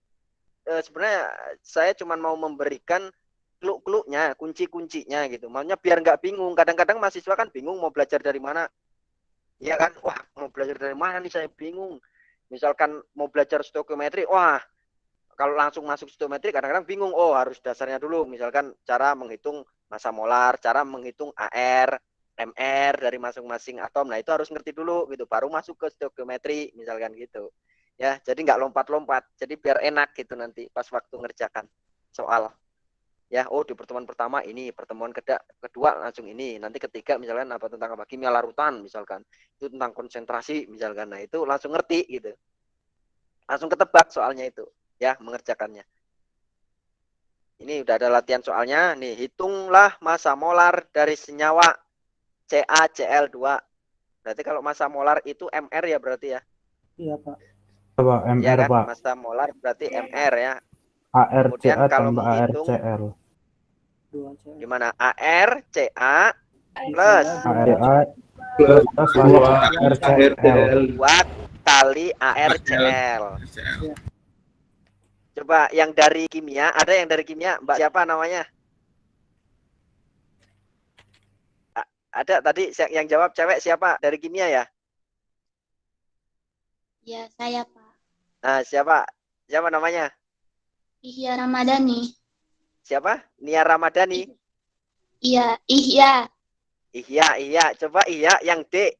sebenarnya saya cuma mau memberikan clue-cluenya, kunci-kuncinya gitu. Makanya biar nggak bingung. Kadang-kadang mahasiswa kan bingung mau belajar dari mana. Iya kan? Wah, mau belajar dari mana nih, saya bingung. Misalkan mau belajar stoikiometri, wah, kalau langsung masuk stoikiometri kadang-kadang bingung. Oh, harus dasarnya dulu. Misalkan cara menghitung massa molar, cara menghitung AR, MR dari masing-masing atom. Nah, itu harus ngerti dulu gitu. Baru masuk ke stoikiometri, misalkan gitu. Ya, jadi nggak lompat-lompat. Jadi biar enak gitu nanti pas waktu ngerjakan soal. Ya, oh di pertemuan pertama ini, pertemuan kedua langsung ini, nanti ketiga misalkan apa tentang apa kimia larutan misalkan, itu tentang konsentrasi misalkan, nah itu langsung ngerti gitu, langsung ketebak soalnya itu ya mengerjakannya. Ini udah ada latihan soalnya nih, hitunglah massa molar dari senyawa CaCl2. Berarti kalau massa molar itu Mr ya berarti ya. Iya, Pak. Pak, Ya MR, kan, Pak. massa molar berarti Mr ya. ARCA Kemudian kalau tambah menghitung ARCL. gimana, ARCA plus ARA plus 2 ARCL. 2 kali ARCL. Coba yang dari kimia, ada yang dari kimia, Mbak siapa namanya? Ada tadi yang jawab cewek siapa dari kimia ya? Ya, saya, Pak. Nah, siapa? Siapa namanya? Ihya Ramadhani. Siapa? Nia Ramadhani. Iya, Ihya. Iya. Coba iya yang D.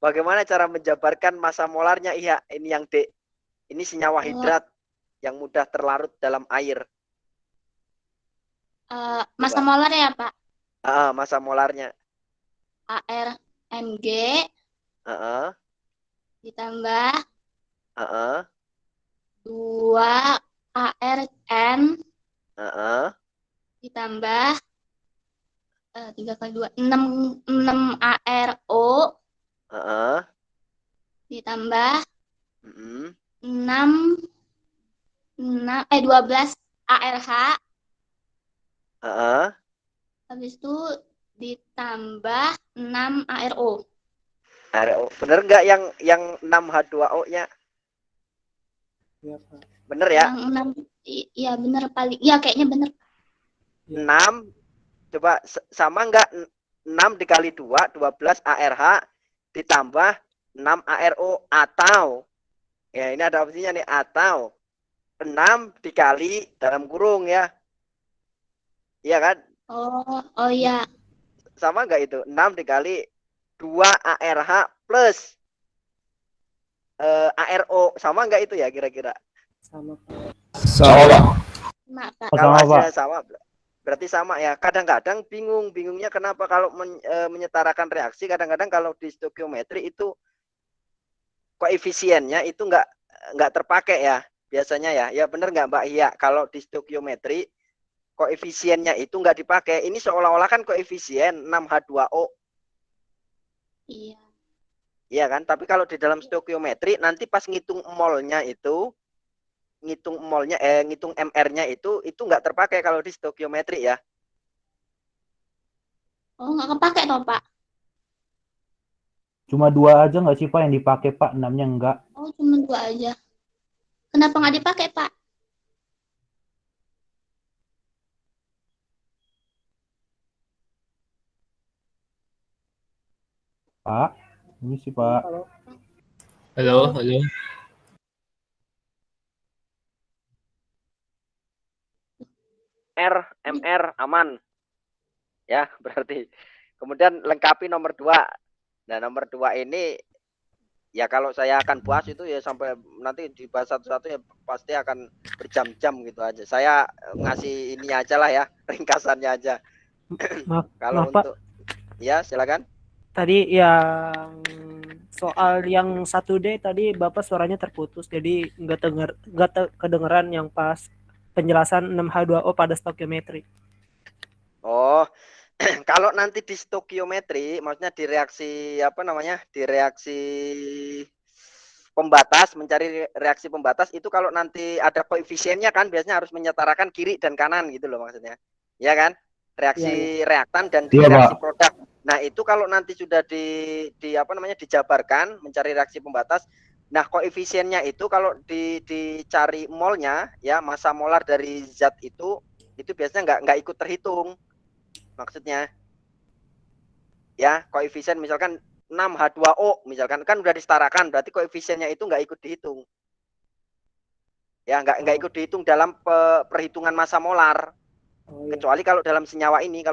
Bagaimana cara menjabarkan massa molarnya iya? Ini yang D. Ini senyawa hidrat yang mudah terlarut dalam air. Massa molar ya, Pak? Massa molarnya. ARMG ditambah 2 ARN ditambah 3 kali 2 6 ARO ditambah 12 ARH habis itu ditambah 6 ARO. Bener nggak yang 6H2O-nya? Iya, Pak. Bener ya? Yang 6, iya bener paling. Iya kayaknya bener. 6, coba sama nggak 6 dikali 2, 12 ARH ditambah 6 ARO, atau ya ini ada opsinya nih, atau 6 dikali dalam kurung ya. Iya kan? Oh iya. Sama nggak itu? 6 dikali 2 ARH plus ARO, sama nggak itu ya kira-kira? Sama, Pak. Sama, Pak. Mak, Pak. Oh, Kalau sama, Pak. hasilnya sama, berarti sama ya. Kadang-kadang bingungnya kenapa kalau menyetarakan reaksi, kadang-kadang kalau di stoikiometri itu koefisiennya itu nggak terpakai ya biasanya ya. Ya benar nggak Mbak Iya? Kalau di stoikiometri koefisiennya itu nggak dipakai. Ini seolah-olah kan koefisien 6H2O. Iya. Iya kan? Tapi kalau di dalam stoikiometri nanti pas ngitung molnya itu, ngitung MR-nya itu nggak terpakai kalau di stoikiometri ya. Oh, nggak kepake toh, Pak? Cuma 2 aja nggak sih, Pak, yang dipakai, Pak? 6-nya enggak. Oh, cuma 2 aja. Kenapa nggak dipakai, Pak? Pak, ini sih, Pak. Halo, halo. MR aman. Ya, berarti. Kemudian lengkapi nomor 2. Nah, nomor 2 ini ya kalau saya akan bahas itu ya sampai nanti dibahas satu-satu ya pasti akan berjam-jam gitu aja. Saya ngasih ini aja lah ya, ringkasannya aja. Kalau Maaf, Pak. untuk ya silakan. Tadi yang soal yang 1D tadi Bapak suaranya terputus, jadi nggak kedengeran yang pas penjelasan 6H2O pada stoikiometri. Oh, kalau nanti di stoikiometri, maksudnya di reaksi apa namanya? Di reaksi pembatas, mencari reaksi pembatas itu kalau nanti ada koefisiennya kan biasanya harus menyetarakan kiri dan kanan gitu loh maksudnya. Ya kan? Reaksi reaktan dan Iya, reaksi Pak. produk. Nah, itu kalau nanti sudah di apa namanya? Dijabarkan mencari reaksi pembatas. Nah, koefisiennya itu kalau dicari molnya ya, massa molar dari zat itu biasanya nggak ikut terhitung. Maksudnya ya koefisien misalkan 6H2O misalkan kan udah disetarakan berarti koefisiennya itu nggak ikut dihitung ya nggak ikut dihitung dalam perhitungan massa molar kecuali kalau dalam senyawa ini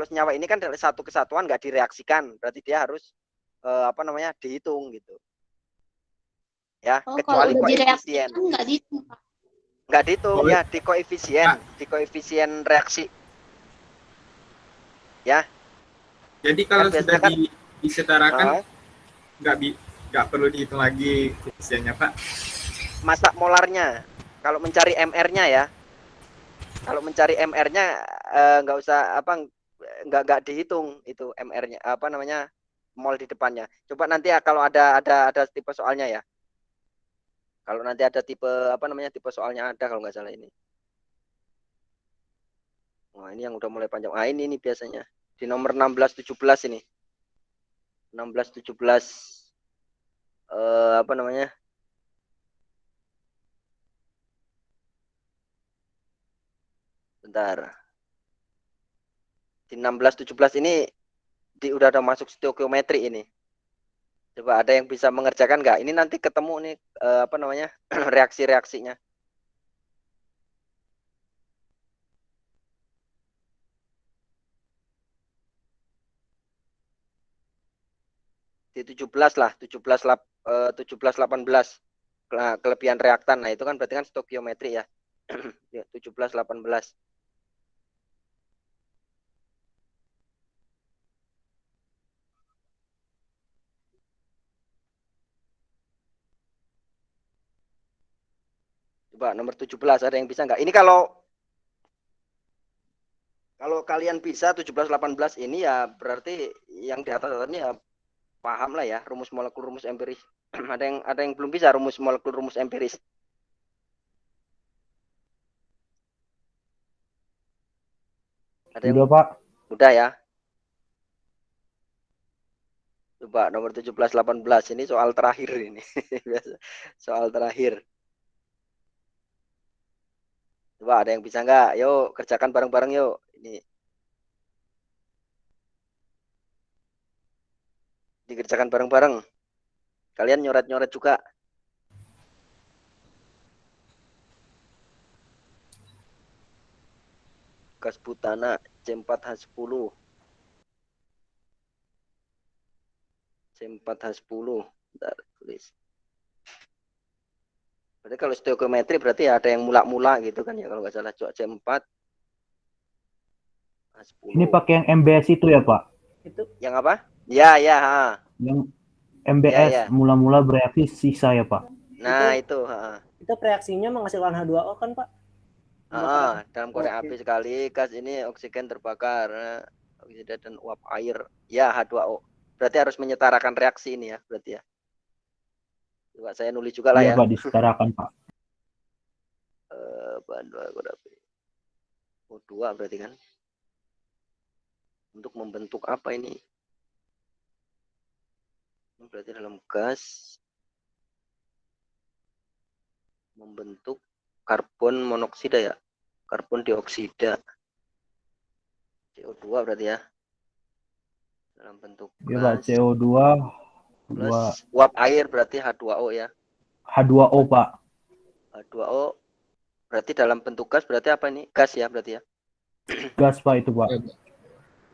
kan dari satu kesatuan nggak direaksikan berarti dia harus apa namanya dihitung gitu ya Oh, kecuali kalau udah koefisien direaksikan nggak dihitung, Pak. nggak dihitung ya di koefisien reaksi ya. Jadi kalau Kan sudah biasanya kan disetarakan nggak perlu dihitung lagi koefisiennya, Pak. massa molarnya kalau mencari MR-nya ya. Kalau mencari MR-nya nggak usah apa nggak dihitung itu MR-nya apa namanya mol di depannya. Coba nanti ya kalau ada tipe soalnya ya. Kalau nanti ada tipe apa namanya tipe soalnya ada kalau nggak salah ini. Wah, ini yang udah mulai panjang. Ah, ini biasanya di nomor 16 17 ini. 16 17 apa namanya? Bentar. Di 16 17 ini udah ada masuk stoikiometri ini. Coba ada yang bisa mengerjakan nggak? Ini nanti ketemu nih apa namanya reaksi-reaksinya. Di 17 lah, 17 18 kelebihan reaktan. Nah, itu kan berarti kan stoikiometri ya. 17 18. Coba nomor 17 ada yang bisa nggak? Ini kalau kalian bisa 17 18 ini ya berarti yang di atas ini ya paham lah ya rumus molekul rumus empiris. ada yang belum bisa rumus molekul rumus empiris. Ada yang Udah, Pak. udah ya. Coba nomor 17 18 ini soal terakhir ini. Soal terakhir. Coba ada yang bisa nggak? Yuk kerjakan bareng-bareng yuk. Ini dikerjakan bareng-bareng. Kalian nyoret-nyoret juga. Gas butana C4H10. C4H10. Bentar, tulis. Berarti kalau stoikiometri berarti ada yang mula-mula gitu kan ya kalau nggak salah cuaca 4. Nah, 10. Ini pakai yang MBS itu ya Pak? Itu Yang apa? Ya, ya. Ha. Yang MBS Ya, ya. mula-mula bereaksi sisa ya Pak? Nah, itu. Ha. itu reaksinya menghasilkan H2O kan, Pak? Dalam korek api sekali gas ini oksigen terbakar, oksida dan uap air. Ya, H2O. Berarti harus menyetarakan reaksi ini ya, berarti ya. Coba saya nulis juga lah Iya ya. Pak, disetarakan Pak. Bahan bakar korek api. O2 berarti kan. Untuk membentuk apa ini? Ini berarti dalam gas membentuk karbon monoksida ya. Karbon dioksida. CO2 berarti ya. Dalam bentuk Iya Pak, gas CO2 plus uap air berarti H2O ya. H2O Pak. H2O berarti dalam bentuk gas berarti apa ini? Gas ya berarti ya. Gas Pak itu Pak.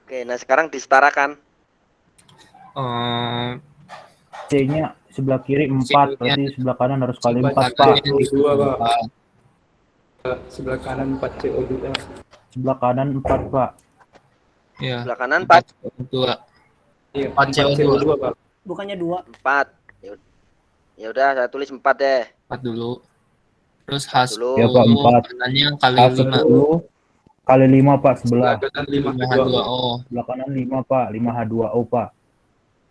Oke, nah sekarang disetarakan. C-nya sebelah kiri 4, berarti sebelah kanan harus kali 4 Pak. CO2 Pak. Sebelah kanan 4 CO2. Sebelah kanan 4 Pak. Iya. Sebelah kanan 4. 2. Iya, 4 CO2. Pak. Bukannya 2. 4. Ya udah saya tulis 4 deh. 4 dulu. Terus Dulu. Ya Pak, 4. kanannya kali 5. H10 kali 5 Pak sebelah. Kanan 5 5 H2O. Sebelah kanan 5 Pak, 5 H2O Pak.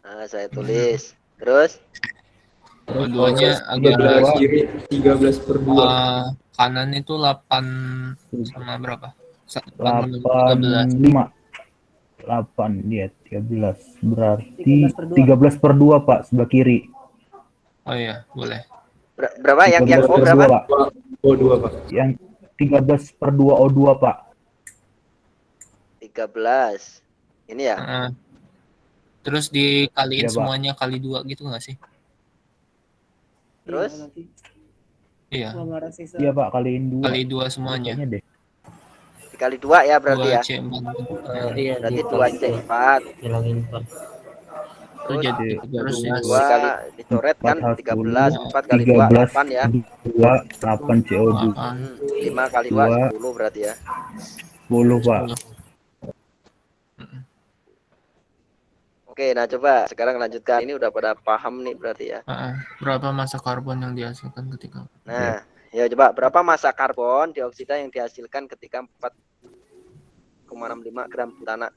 Nah, saya tulis. Terus Keduanya sebelah agak kiri 13 per 2. kanan itu 8 sama berapa? 8 13. 5. 8 dia 13 berarti 13 per 2 Pak sebelah kiri. Oh iya, boleh. berapa yang 13 O per berapa? 2, Pak. O2 Pak. Yang 13 per 2 O2 Pak. 13. Ini ya. Terus dikaliin Iya, Pak. semuanya kali 2 gitu nggak sih? Terus? Iya. Iya Pak, kaliin 2. Kali 2 semuanya. Kayaknya deh. Dikali 2 ya berarti 2 ya. C4. Iya, Berarti 2C4. hilangin 4. Terus jadi terus ya. 2 dicoret kan 13. 4 kali 2 13 8 ya. 2 8 CO2. 5 kali 2 10 berarti ya. 10 Pak. Oke, nah coba sekarang lanjutkan. Ini udah pada paham nih berarti ya. Berapa massa karbon yang dihasilkan ketika? Nah, ya coba berapa massa karbon dioksida yang dihasilkan ketika 4,65 gram butana.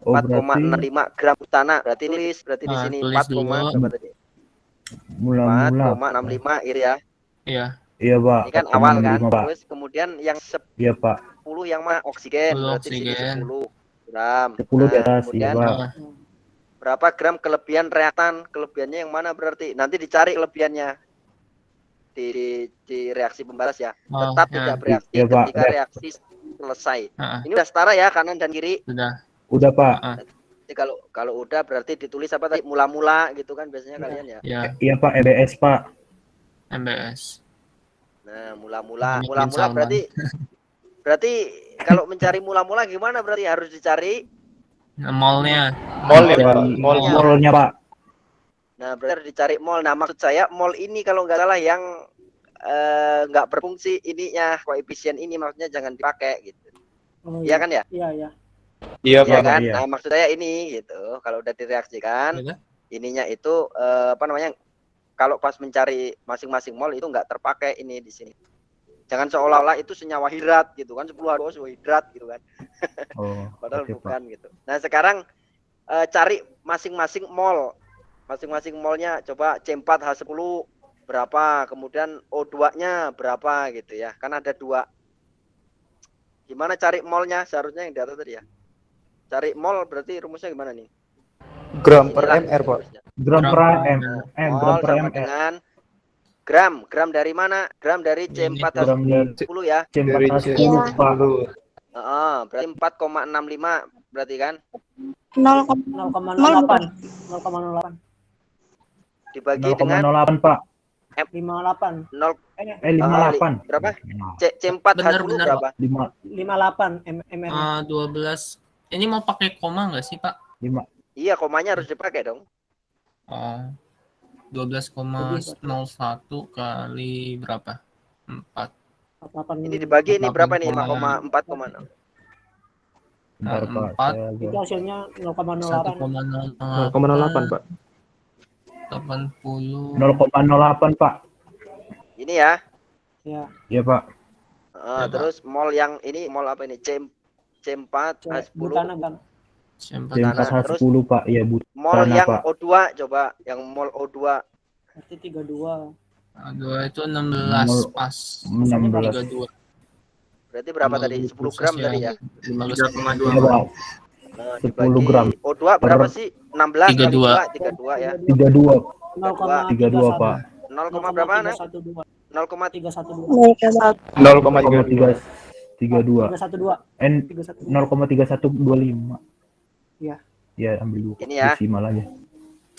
Oh, 4,65 gram butana. Berarti tulis berarti di sini 4, berapa tadi? Mula-mula 4,65 iri ya. Iya. Iya Pak. Ini kan awal kan. 4,65, Pak. Terus kemudian yang 10 Iya Pak. yang mana oksigen, 10 berarti di sini oksigen. 10 gram. 10 di atas, kemudian iya Pak. berapa gram kelebihan reaktan? Kelebihannya yang mana berarti? Nanti dicari kelebihannya di reaksi pembalas ya. Tetap tidak bereaksi Iya, Pak. ketika reaksi selesai. Ini udah setara ya kanan dan kiri. Udah Pak. Jadi kalau udah berarti ditulis apa tadi? Mula-mula gitu kan biasanya kalian ya. Iya Pak, MBS Pak. MBS. Nah, mula-mula berarti kalau mencari mula-mula gimana berarti harus dicari molnya. Mol ya Pak. Molnya Pak. Nah, berarti harus dicari mol. Nah, maksud saya mol ini kalau nggak salah yang nggak berfungsi ininya, koefisien ini maksudnya jangan dipakai gitu. Iya kan ya? Iya, iya. Iya Pak. Kan? Iya. Nah, maksud saya ini gitu. Kalau udah direaksikan, ininya itu apa namanya? Kalau pas mencari masing-masing mol itu nggak terpakai ini di sini. Jangan seolah-olah itu senyawa hidrat gitu kan, 10 H2O hidrat gitu kan. Oh, Padahal oke, bukan gitu. Nah, sekarang cari masing-masing mol. Masing-masing molnya coba C4H10 berapa, kemudian O2-nya berapa gitu ya. Kan ada 2. Gimana cari molnya? Seharusnya yang di atas tadi ya. Cari mol berarti rumusnya gimana nih? Gram per mr Pak. Gram per m, gram Mol per sama m. dengan gram dari mana? Gram dari C4H10 ya. C4H10 Pak. Berarti 4,65 berarti kan? 0,08. 0,08. Dibagi dengan 0,08 Pak. 58. 58. Berapa? C4H10 berapa? 58 mr. 12. Ini mau pakai koma nggak sih Pak? 5. Iya, komanya harus dipakai dong. 12,01 kali berapa? 4. Ini dibagi ini berapa nih? 5,4,6. Bentar, Pak. 4. Saya Itu agak- hasilnya 0,08. 0,08 Pak. 80. 0,08 Pak. Ini ya. Ya, Iya Pak. Ya, Pak. Terus mol yang ini mol apa ini? C4 H10. butana kan. C4H10 Pak. Iya Mol butana yang Pak. O2 coba, yang mol O2. Berarti 32. Aduh, itu 16 pas. 16. 32. Berarti berapa tadi? 10 gram tadi ya. 15,2. Iya Pak. Nah, 10 dibagi gram. O2 berapa sih? 16 kali 32. 32 ya. 32. 0,32 Pak. 0, berapa anak? 0,312. 0,3 0,32. 0,32. 312. N 0,3125. Iya. Ya ambil dulu. Ini ya. Desimal aja.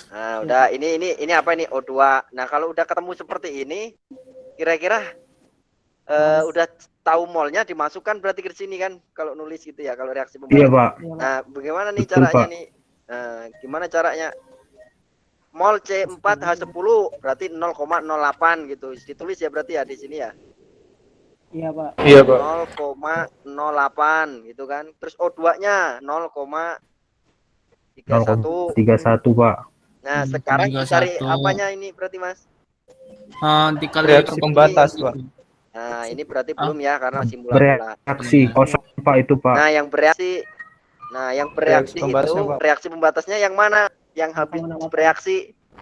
Nah, udah ini apa ini O2. Nah, kalau udah ketemu seperti ini, kira-kira udah tahu molnya dimasukkan berarti ke sini kan kalau nulis gitu ya, kalau reaksi pembatas. Iya Pak. Nah, bagaimana nih Betul, caranya Pak. nih? Nah, gimana caranya? Mol C4H10 berarti 0,08 gitu. Ditulis ya berarti ya di sini ya. Iya, Pak. Iya Pak. 0,08 gitu kan. Terus O2-nya 0,31. 0,31 Pak. Nah, sekarang cari 31. apanya ini berarti Mas? Dikali Reaksi pembatas Pak. Nah, ini berarti belum ya karena masih mula-mula. Bereaksi kosong Pak itu Pak. Nah, yang bereaksi Reaksi pembatasnya, itu Pak. reaksi pembatasnya yang mana? Yang habis bereaksi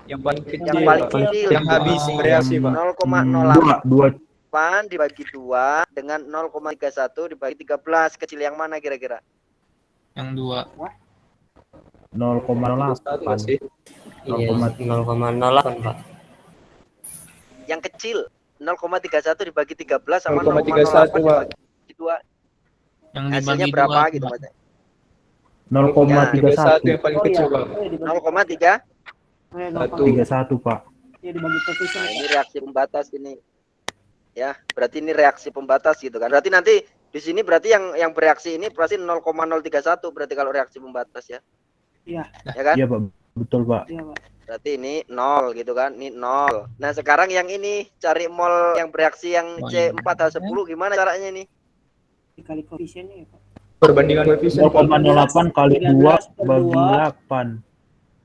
Yang paling kecil. yang paling Pak. kecil. Yang habis bereaksi Pak. 0,08 2 dibagi 2 dengan 0,31 dibagi 13. Kecil yang mana kira-kira? Yang 2. 0,08. sih. 0,08 Pak. Yang kecil 0,31 dibagi 13 sama 0,31 Pak. dibagi 2. Yang Hasilnya dibagi berapa 2, gitu Pak. Mas? 0,31 yang paling kecil Pak. 0,3. 31 Pak. Ya dibagi posisi. Nah, ini reaksi pembatas ini. Ya, berarti ini reaksi pembatas gitu kan. Berarti nanti di sini berarti yang bereaksi ini pasti 0,031 berarti kalau reaksi pembatas ya. Iya. Ya kan? Iya Pak. Betul Pak. Iya, Pak. Berarti ini 0 gitu kan. Ini 0. Nah, sekarang yang ini cari mol yang bereaksi yang C4H10 gimana caranya ini? Dikali koefisiennya ya, Pak. Perbandingan koefisien 0,08 kali 2 bagi 8.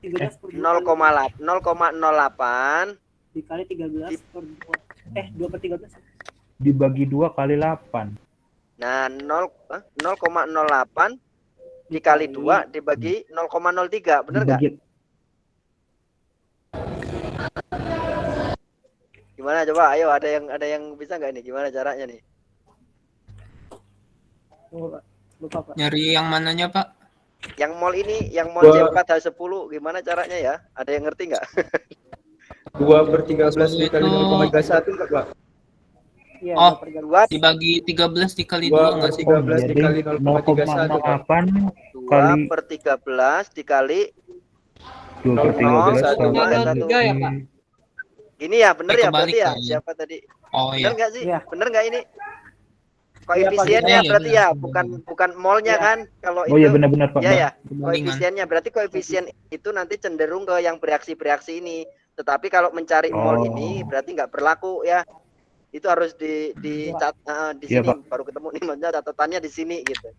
13 per 0,08 dikali 13 per 2. 2 per 13. Dibagi 2 kali 8. Nah, 0,08 dikali 2 dibagi 0,03, bener nggak? Dibagi- Gimana coba? Ayo, ada yang bisa nggak ini? Gimana caranya nih? Lupa, Pak. Nyari yang mananya, Pak? Yang mol ini, yang mol C4H10 gimana caranya ya? Ada yang ngerti nggak? 2/13 dikali 0,31 enggak Pak? Iya, Oh, 2 per 13. 2 Dibagi 13 dikali 2 nggak sih? 2/13 Jadi dikali 0,31 Pak. 0,08 kali 2/13 dikali 2 per 13 0,01. kali Ini ya, bener ya Kebalik berarti ya? kali. Siapa tadi? Oh Bener iya. nggak sih? Iya. Bener nggak ini? Koefisiennya Iya, berarti benar. ya, bukan molnya Iya. kan? Kalau Oh iya itu benar-benar Pak. ya ya. Perbandingan. Koefisiennya berarti koefisien itu nanti cenderung ke yang bereaksi ini. Tetapi kalau mencari mol Oh. ini berarti nggak berlaku ya. Itu harus di di Iya, sini Pak. baru ketemu nih maksudnya catatannya di sini gitu.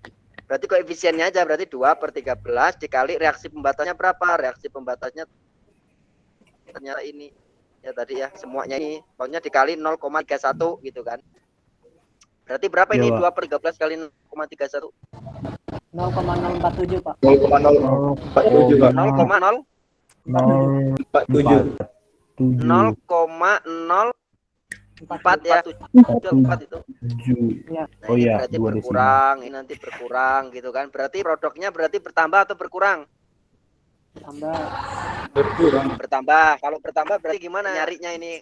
Berarti koefisiennya aja berarti 2/13 dikali reaksi pembatasnya berapa? Reaksi pembatasnya ternyata ini ya tadi ya semuanya ini pokoknya dikali 0,31 gitu kan. Berarti berapa Iya, ini Pak. 2/13 kali 0,31? 0,047, Pak. 0,047 Pak. 0,0 0,47. 0,04 ya. 4 itu. 7. Iya. Nah, Oh ini iya, berarti 2 di sini. berkurang, ini nanti berkurang gitu kan. Berarti produknya berarti bertambah atau berkurang? Tambah. Berkurang. Bertambah. Kalau bertambah berarti gimana nyarinya ini?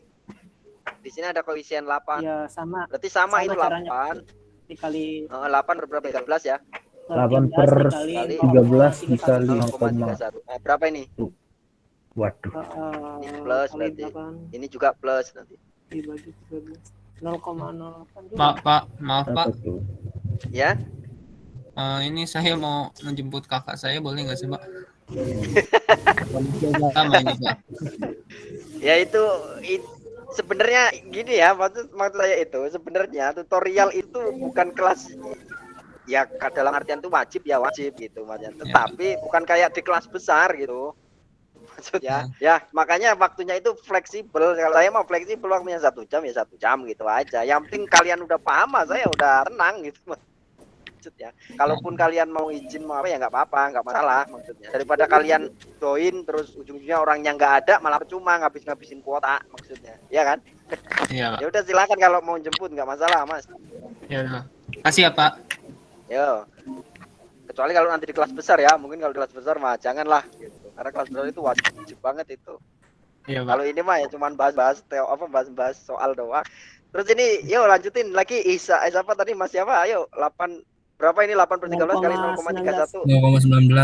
Di sini ada koefisien 8. Ya sama Berarti sama itu caranya. 8. Dikali 8 berapa? 13 ya. 8 per 13 dikali 0,31. Nah, berapa ini? Waduh. Ini plus berarti. Ini juga plus nanti. Dibagi 13. 0,08 juga. Maaf Apa Pak. tuh? Ya. Ini saya mau menjemput kakak saya, boleh nggak sih Pak? Sama ini Pak. Ya sebenarnya gini ya, maksud saya itu sebenarnya tutorial itu bukan kelas ya dalam artian itu wajib gitu maksudnya. Tetapi bukan kayak di kelas besar gitu. Maksudnya ya makanya waktunya itu fleksibel. Kalau saya mau fleksibel waktunya 1 jam ya 1 jam gitu aja. Yang penting kalian udah paham, saya udah tenang gitu. Maksudnya kalaupun kalian mau izin mau apa ya nggak apa-apa, nggak masalah maksudnya, daripada kalian join terus ujung-ujungnya orangnya nggak ada malah percuma ngabisin kuota maksudnya, ya kan? Iya. Ya udah silakan kalau mau jemput nggak masalah mas. Ya udah. Kasih ya Pak. Yo, kecuali kalau nanti di kelas besar ya, mungkin kalau di kelas besar mah janganlah gitu, karena kelas besar itu wajib banget itu. Iya Pak. Kalau ini mah ya cuman bahas-bahas bahas soal doang. Terus ini yo lanjutin lagi siapa tadi mas siapa, ayo 8 berapa ini 8/13 kali 0,31 0,19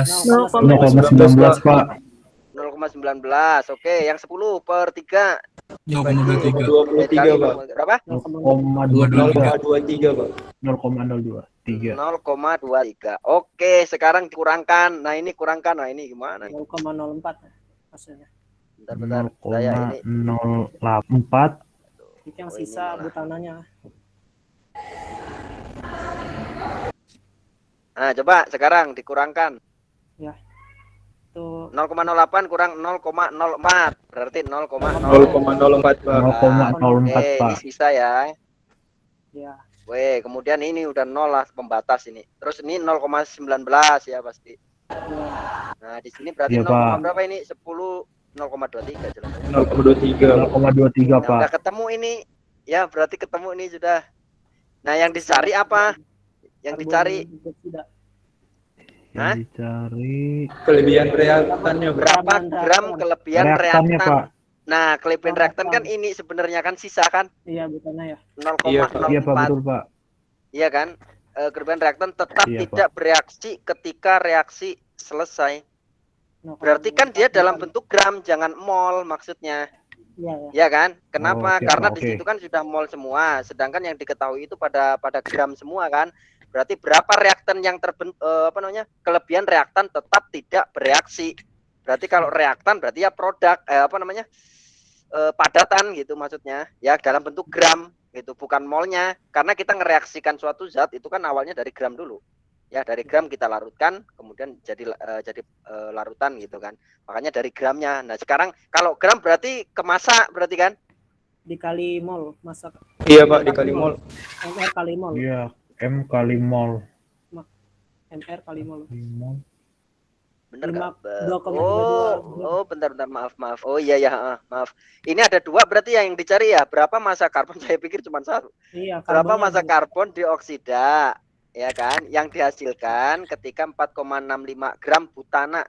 Pak. 0,19. Oke, yang 10/3 23 Pak. berapa? 0,23 Pak. 0,023. 0,23. Oke, sekarang dikurangkan. Nah, ini kurangkan. Nah, ini gimana? 0,04 hasilnya. Bentar. Saya ini 0,04. Itu yang sisa butananya. Nah, coba sekarang dikurangkan. Ya. Tuh 0,08 kurang 0,04. Berarti 0,04. 0,04 Pak. 0,04 Oke, ini Pak. sisa ya. ya. Weh, kemudian ini udah 0 lah pembatas ini. Terus ini 0,19 ya pasti. Nah, di sini berarti Iya, 0, Pak. berapa ini? 10 0,23 jelas. 0,23. 0,23 Nah, Pak. udah ketemu ini. Ya, berarti ketemu ini sudah. Nah, yang dicari apa? Yang dicari Yang dicari Kelebihan reaktannya berapa gram kelebihan reaktannya reaktan? Pak. Nah, kelebihan reaktan kan ini sebenarnya kan sisa kan? Iya, butannya ya. 0,04. Iya Pak, betul Pak. Iya kan? Kelebihan reaktan tetap Iya, tidak bereaksi ketika reaksi selesai. Berarti kan dia dalam bentuk gram, jangan mol maksudnya. Iya, ya. Ya kan? Kenapa? Oke, Karena Pak, di oke. situ kan sudah mol semua, sedangkan yang diketahui itu pada gram semua kan. Berarti berapa reaktan yang kelebihan reaktan tetap tidak bereaksi. Berarti kalau reaktan berarti ya produk padatan gitu maksudnya. Ya dalam bentuk gram gitu, bukan molnya. Karena kita ngereaksikan suatu zat itu kan awalnya dari gram dulu. Ya dari gram kita larutkan, kemudian jadi larutan gitu kan. Makanya dari gramnya. Nah sekarang kalau gram berarti kemasak berarti kan? Dikali mol masak. Iya Pak, dikali mol. MR kali mol. Iya, M kali mol. MR kali mol. Bener Lima- nggak? 2,32. Oh bentar maaf. Oh iya ya maaf. Ini ada 2 berarti yang dicari ya. Berapa massa karbon? Saya pikir cuma 1. Iya, Berapa karbonnya massa dua. karbon dioksida? Ya kan, yang dihasilkan ketika 4,65 gram butana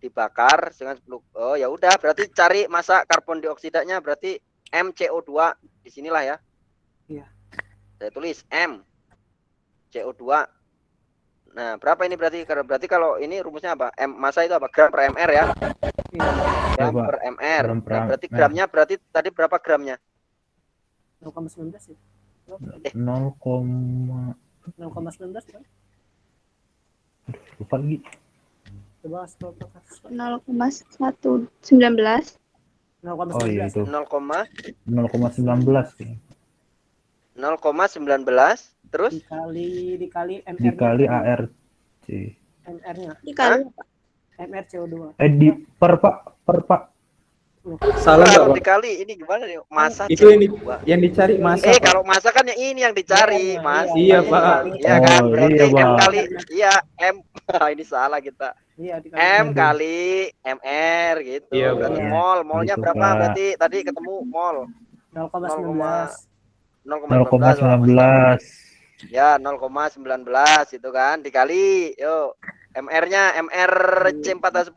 dibakar dengan 10. Oh ya udah, berarti cari massa karbon dioksidanya berarti MCO2 di sinilah ya. Iya. Saya tulis M CO2. Nah, berapa ini berarti? Berarti kalau ini rumusnya apa? Massa itu apa? Gram per mr ya. Iya. Gram Pak. per mr. Gram per Nah, berarti mr. gramnya berarti tadi berapa gramnya? 0,19 ya. 0, 0,19 kan? lupa lagi. Coba scroll ke atas. 0,119. 0,19. Oh iya itu 0,19 terus dikali MR dikali ARC. MR-nya. Dikali MR CO2. Di per Pak. Salah nggak kalau Pak? dikali ini gimana nih? Massa Itu CO2. yang dicari masa. Kalau massa kan yang ini yang dicari, Iya, Mas. iya, Pak. Iya kan? Oh, Berarti iya, M Pak. kali M. Ini salah kita. Iya, dikali M kali MR gitu. Iya, Berarti Pak. molnya Gitu, berapa? Pak. Berarti tadi ketemu mol 0,19. 0,19. Ya, 0,19 itu kan dikali yuk MR-nya MR C4H10.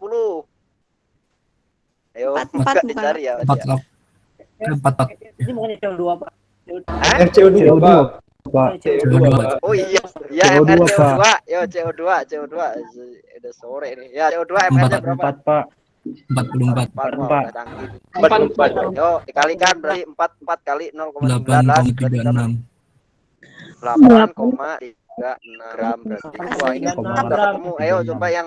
Ayo, Empat, enggak dicari ya. 4. Ini bukannya CO2, Pak. CO2 CO2 Pak. Pak. CO2 Pak. Oh iya, ya CO2, MR CO2. Pak. Yo CO2. Udah sore nih. Ya CO2 MR-nya berapa? 4 Pak. 44. 4. Empat. Udah canggih. 44. Yo, dikalikan berarti 4 kali 0,19 8,36. 8,36 gram berarti. Wah, ini Koma udah ketemu. Ayo coba yang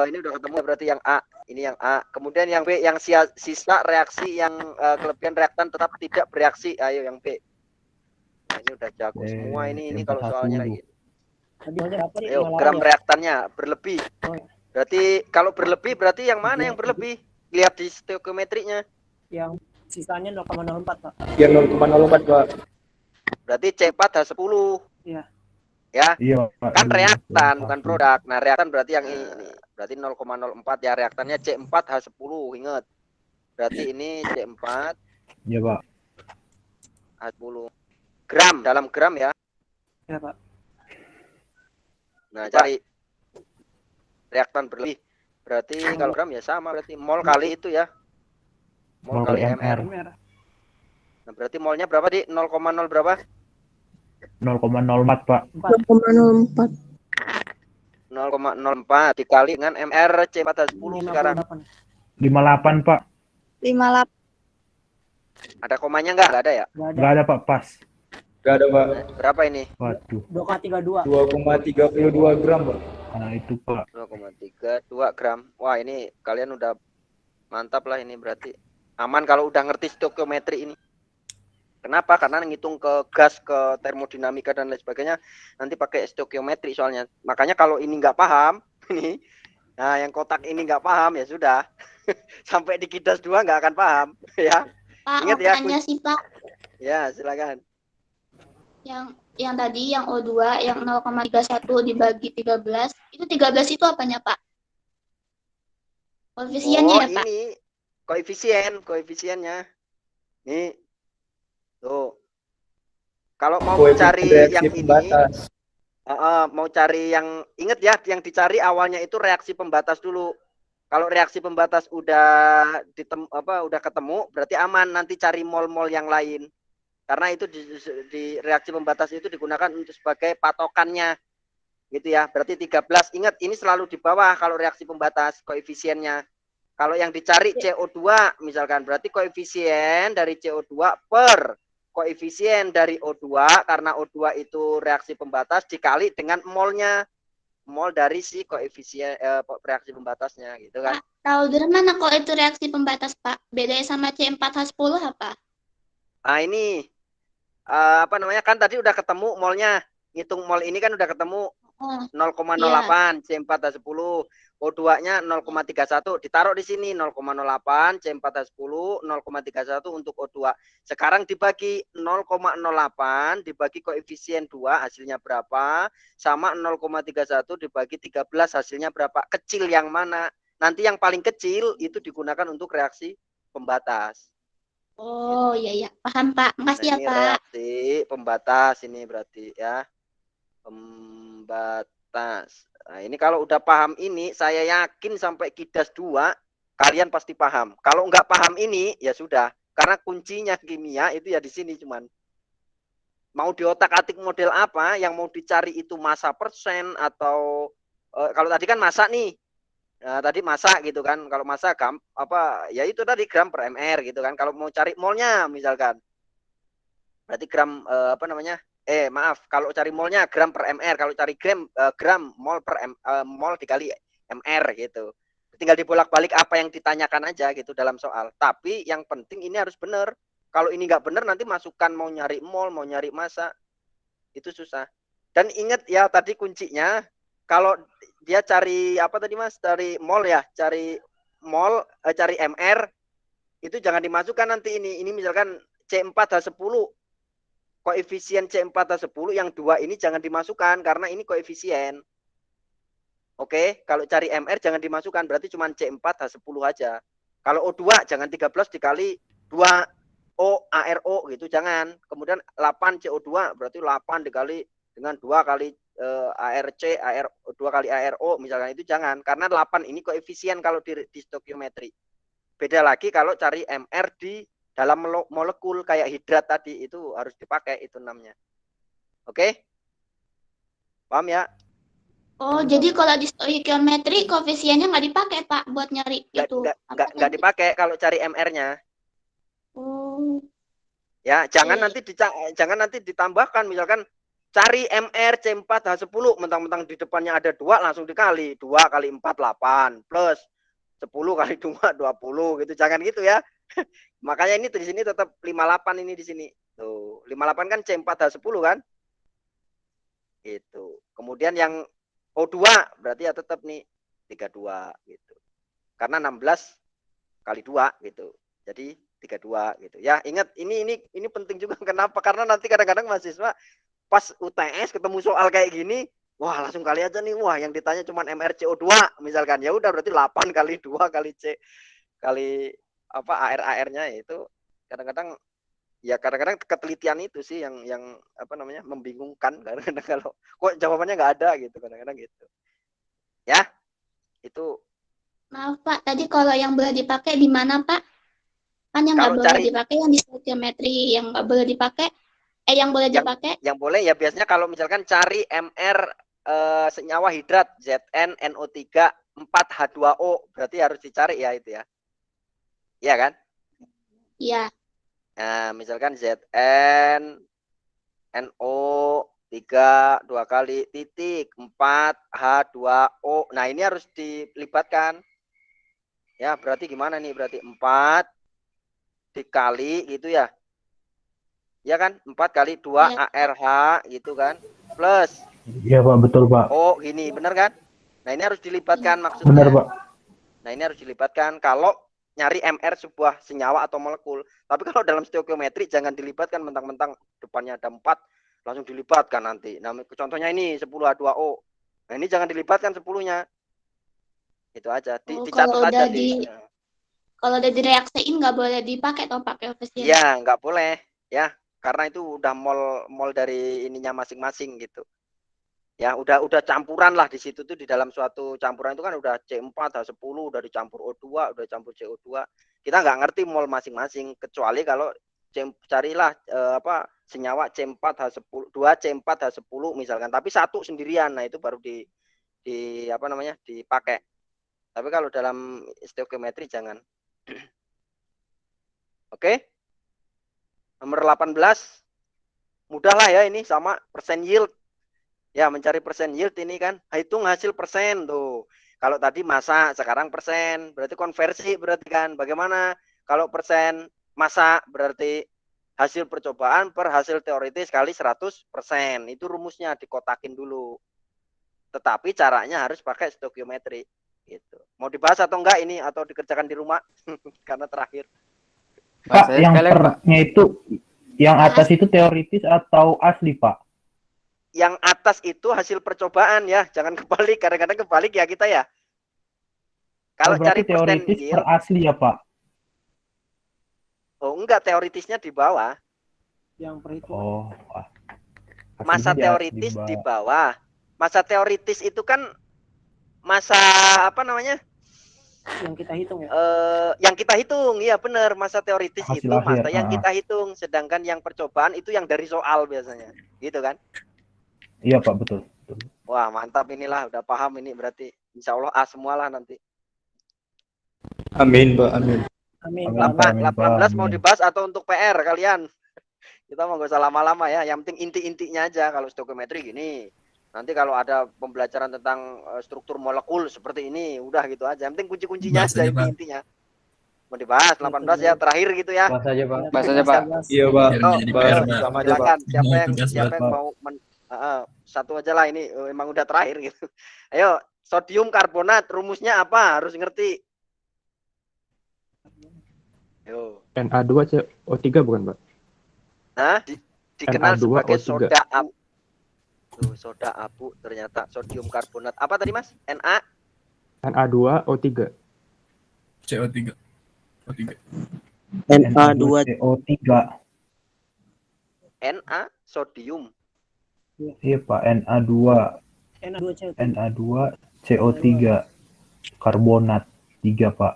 Ini udah ketemu berarti yang A. Ini yang A. Kemudian yang B, yang sisa reaksi yang kelebihan reaktan tetap tidak bereaksi. Ayo yang B. Nah, ini udah jago semua ini kalau soalnya kayak gitu. Ayo, gram reaktannya berlebih. Berarti kalau berlebih berarti yang mana yang berlebih? Lihat di stoikiometrinya. Yang sisanya 0,04 Pak. Ya 0,04 Pak. Berarti C4H10. Iya. Ya. Iya, Pak. Kan reaktan bukan produk. Nah, reaktan berarti yang ini. Berarti 0,04 ya, reaktannya C4H10, ingat. Berarti ini C4. Iya, Pak. H10. Gram, dalam gram ya. Ya, Pak. Nah, cari reaktan berlebih. Berarti kalau gram ya sama, berarti mol kali itu ya. Mol kali mr. Nah, berarti molnya berapa, Di? 0,0 berapa? 0,04, Pak. 0,04. 0,04 dikali dengan mr C4H10 sekarang. 58, Pak. 58. Ada komanya enggak? Enggak ada ya? Enggak ada, Pak. Pas. Enggak ada Pak. Berapa ini? Waduh. 2,32. 2,32 gram Pak. Nah, itu, Pak. 2,32 gram. Wah, ini kalian udah mantap lah ini berarti. Aman kalau udah ngerti stoikiometri ini. Kenapa? Karena ngitung ke gas, ke termodinamika dan lain sebagainya nanti pakai stoikiometri soalnya. Makanya kalau ini nggak paham, ini, nah yang kotak ini nggak paham ya sudah, sampai di kidas 2 nggak akan paham, ya. Pak, Ingat ya. makanya sih Pak, Ya silakan. yang tadi yang O2 yang 0,31 dibagi 13, itu 13 itu apanya Pak? Koefisiennya ya Pak? Ini koefisiennya. Nih. Tuh. Kalau mau cari yang ini, mau cari yang, inget ya, yang dicari awalnya itu reaksi pembatas dulu. Kalau reaksi pembatas udah ketemu, berarti aman, nanti cari mol-mol yang lain. Karena itu di reaksi pembatas itu digunakan untuk sebagai patokannya. Gitu ya. Berarti 13. Ingat, ini selalu di bawah kalau reaksi pembatas koefisiennya. Kalau yang dicari CO2 misalkan, berarti koefisien dari CO2 per koefisien dari O2, karena O2 itu reaksi pembatas dikali dengan molnya, mol dari si koefisien reaksi pembatasnya gitu kan. Pak, tahu dari mana kok itu reaksi pembatas Pak? Bedanya sama C4H10 apa? Nah ini apa namanya, kan tadi udah ketemu molnya, ngitung mol ini kan udah ketemu 0,08 C4H10, O2-nya 0,31, ditaruh di sini 0,08 C4H10, 0,31 untuk O2. Sekarang dibagi 0,08 dibagi koefisien 2 hasilnya berapa, sama 0,31 dibagi 13 hasilnya berapa. Kecil yang mana? Nanti yang paling kecil itu digunakan untuk reaksi pembatas. Oh iya ya, paham Pak. Makasih ya Pak. Reaksi pembatas ini berarti ya. Pembatas. Nah, ini kalau udah paham ini, saya yakin sampai kidas 2 kalian pasti paham. Kalau nggak paham ini, ya sudah. Karena kuncinya kimia itu ya di sini cuman. Mau diotak-atik model apa, yang mau dicari itu massa persen atau kalau tadi kan massa nih. Nah, tadi massa gitu kan. Kalau massa ya itu tadi gram per mr gitu kan. Kalau mau cari molnya misalkan. Berarti gram kalau cari molnya gram per mr, kalau cari gram mol per mol dikali mr gitu. Tinggal dibolak-balik apa yang ditanyakan aja gitu dalam soal. Tapi yang penting ini harus benar. Kalau ini nggak benar nanti masukkan mau nyari mol, mau nyari massa itu susah. Dan ingat ya tadi kuncinya, kalau dia cari apa tadi Mas? Cari mol ya, cari mol, cari mr itu jangan dimasukkan nanti ini. Ini misalkan C4H10. Koefisien C4H10 yang 2 ini jangan dimasukkan karena ini koefisien. Oke, kalau cari MR jangan dimasukkan, berarti cuma C4H10 aja. Kalau O2 jangan 13 dikali 2O ARO gitu, jangan. Kemudian 8 CO2 berarti 8 dikali dengan 2 kali ARC, 2 kali ARO misalkan, itu jangan. Karena 8 ini koefisien kalau di stoikiometri. Beda lagi kalau cari MR di dalam molekul kayak hidrat tadi, itu harus dipakai itu namanya. Oke? Paham ya? Oh, jadi kalau di stoikiometri koefisiennya nggak dipakai Pak buat nyari itu? Nggak dipakai kalau cari MR-nya. Oh. Ya, jangan nanti ditambahkan misalkan Cari MR C4H10, mentang-mentang di depannya ada 2 langsung dikali. 2 kali 4 8 plus 10 kali 2 20 gitu. Jangan gitu ya. Makanya ini di sini tetap 58 ini di sini. Tuh, 58 kan C4H10 kan? Itu. Kemudian yang O2 berarti ya tetap nih 32 gitu. Karena 16 kali 2 gitu. Jadi 32 gitu. Ya, ingat ini penting juga. Kenapa? Karena nanti kadang-kadang mahasiswa pas UTS ketemu soal kayak gini, wah langsung kali aja nih, wah yang ditanya cuma MRCO2 misalkan, ya udah berarti 8 kali 2 kali C kali apa AR-nya itu kadang-kadang ketelitian itu sih yang apa namanya membingungkan kadang-kadang kalau kok jawabannya nggak ada gitu kadang-kadang gitu. Ya, itu. Maaf Pak, tadi kalau yang boleh dipakai di mana Pak? Kan yang nggak boleh dipakai yang di stoikiometri, yang nggak boleh dipakai yang boleh dipakai? Yang boleh ya biasanya kalau misalkan cari MR senyawa hidrat Zn NO3 4H2O berarti harus dicari ya itu ya. Iya kan? Iya. Nah, misalkan Zn NO3 2 kali titik 4H2O. Nah, ini harus dilibatkan. Ya, berarti gimana nih? Berarti 4 dikali gitu ya. Ya kan? 4 kali 2 ya. ARH gitu kan. Plus. Iya Pak, betul Pak. Oh gini, benar kan? Nah ini harus dilibatkan maksudnya. Benar Pak. Nah ini harus dilibatkan kalau nyari MR sebuah senyawa atau molekul. Tapi kalau dalam stoikiometri jangan dilibatkan mentang-mentang depannya ada 4. Langsung dilibatkan nanti. Nah contohnya ini 10H2O. Nah ini jangan dilibatkan 10-nya. Itu aja. Dicatat aja. Kalau udah direaksiin nggak boleh dipakai atau pakai koefisien? Iya, nggak boleh. Ya, karena itu udah mol dari ininya masing-masing gitu. Ya, udah campuran lah di situ tuh di dalam suatu campuran itu kan udah C4 H10 udah dicampur O2, udah campur CO2. Kita nggak ngerti mol masing-masing kecuali kalau carilah senyawa C4 H10, 2 C4 H10 misalkan, tapi satu sendirian. Nah, itu baru di apa namanya? Dipakai. Tapi kalau dalam stoikiometri jangan. Oke. Nomor 18. Mudah lah ya ini sama persen yield. Ya, mencari persen yield ini kan. Hitung hasil persen tuh. Kalau tadi massa, sekarang persen. Berarti konversi berarti kan. Bagaimana? Kalau persen massa berarti hasil percobaan per hasil teoritis kali 100%. Itu rumusnya dikotakin dulu. Tetapi caranya harus pakai stoikiometri. Gitu. Mau dibahas atau enggak ini? Atau dikerjakan di rumah? Karena terakhir. Pak, yang pernya itu, yang atas itu teoritis atau asli Pak? Yang atas itu hasil percobaan ya, jangan kebalik. Kadang-kadang kebalik ya kita ya. Kalau cari teoritis per asli ya Pak? Oh enggak, teoritisnya di bawah. Yang perhitungan. Oh. Masa teoritis di bawah. Masa teoritis itu kan masa apa namanya? Yang kita hitung ya. Yang kita hitung, iya benar. Masa teoritis hasil itu akhir, masa yang kita hitung, sedangkan yang percobaan itu yang dari soal biasanya, gitu kan? Iya Pak, betul. Wah mantap inilah, udah paham ini berarti. Insya Allah A semua lah nanti. Amin Pak, amin. Amin. 18 mau dibahas atau untuk PR kalian? Kita mau gak usah lama-lama ya. Yang penting inti-intinya aja. Kalau stoikiometri gini. Nanti kalau ada pembelajaran tentang struktur molekul seperti ini, udah gitu aja. Yang penting kunci-kuncinya aja intinya. Mau dibahas 18 ya terakhir gitu ya. Bahas aja Pak. Bahas aja Pak. Iya Pak. Sama aja Pak. Siapa yang mau satu aja lah ini emang udah terakhir gitu. Ayo, sodium karbonat rumusnya apa? Harus ngerti. Yo. Na2CO3 bukan, Pak? Nah, dikenal Na2O3. sebagai soda abu. Tuh, soda abu ternyata sodium karbonat. Apa tadi, Mas? Na2O3. CO3. Na2CO3. Na sodium. Iya Pak, Na2CO3 karbonat 3 Pak.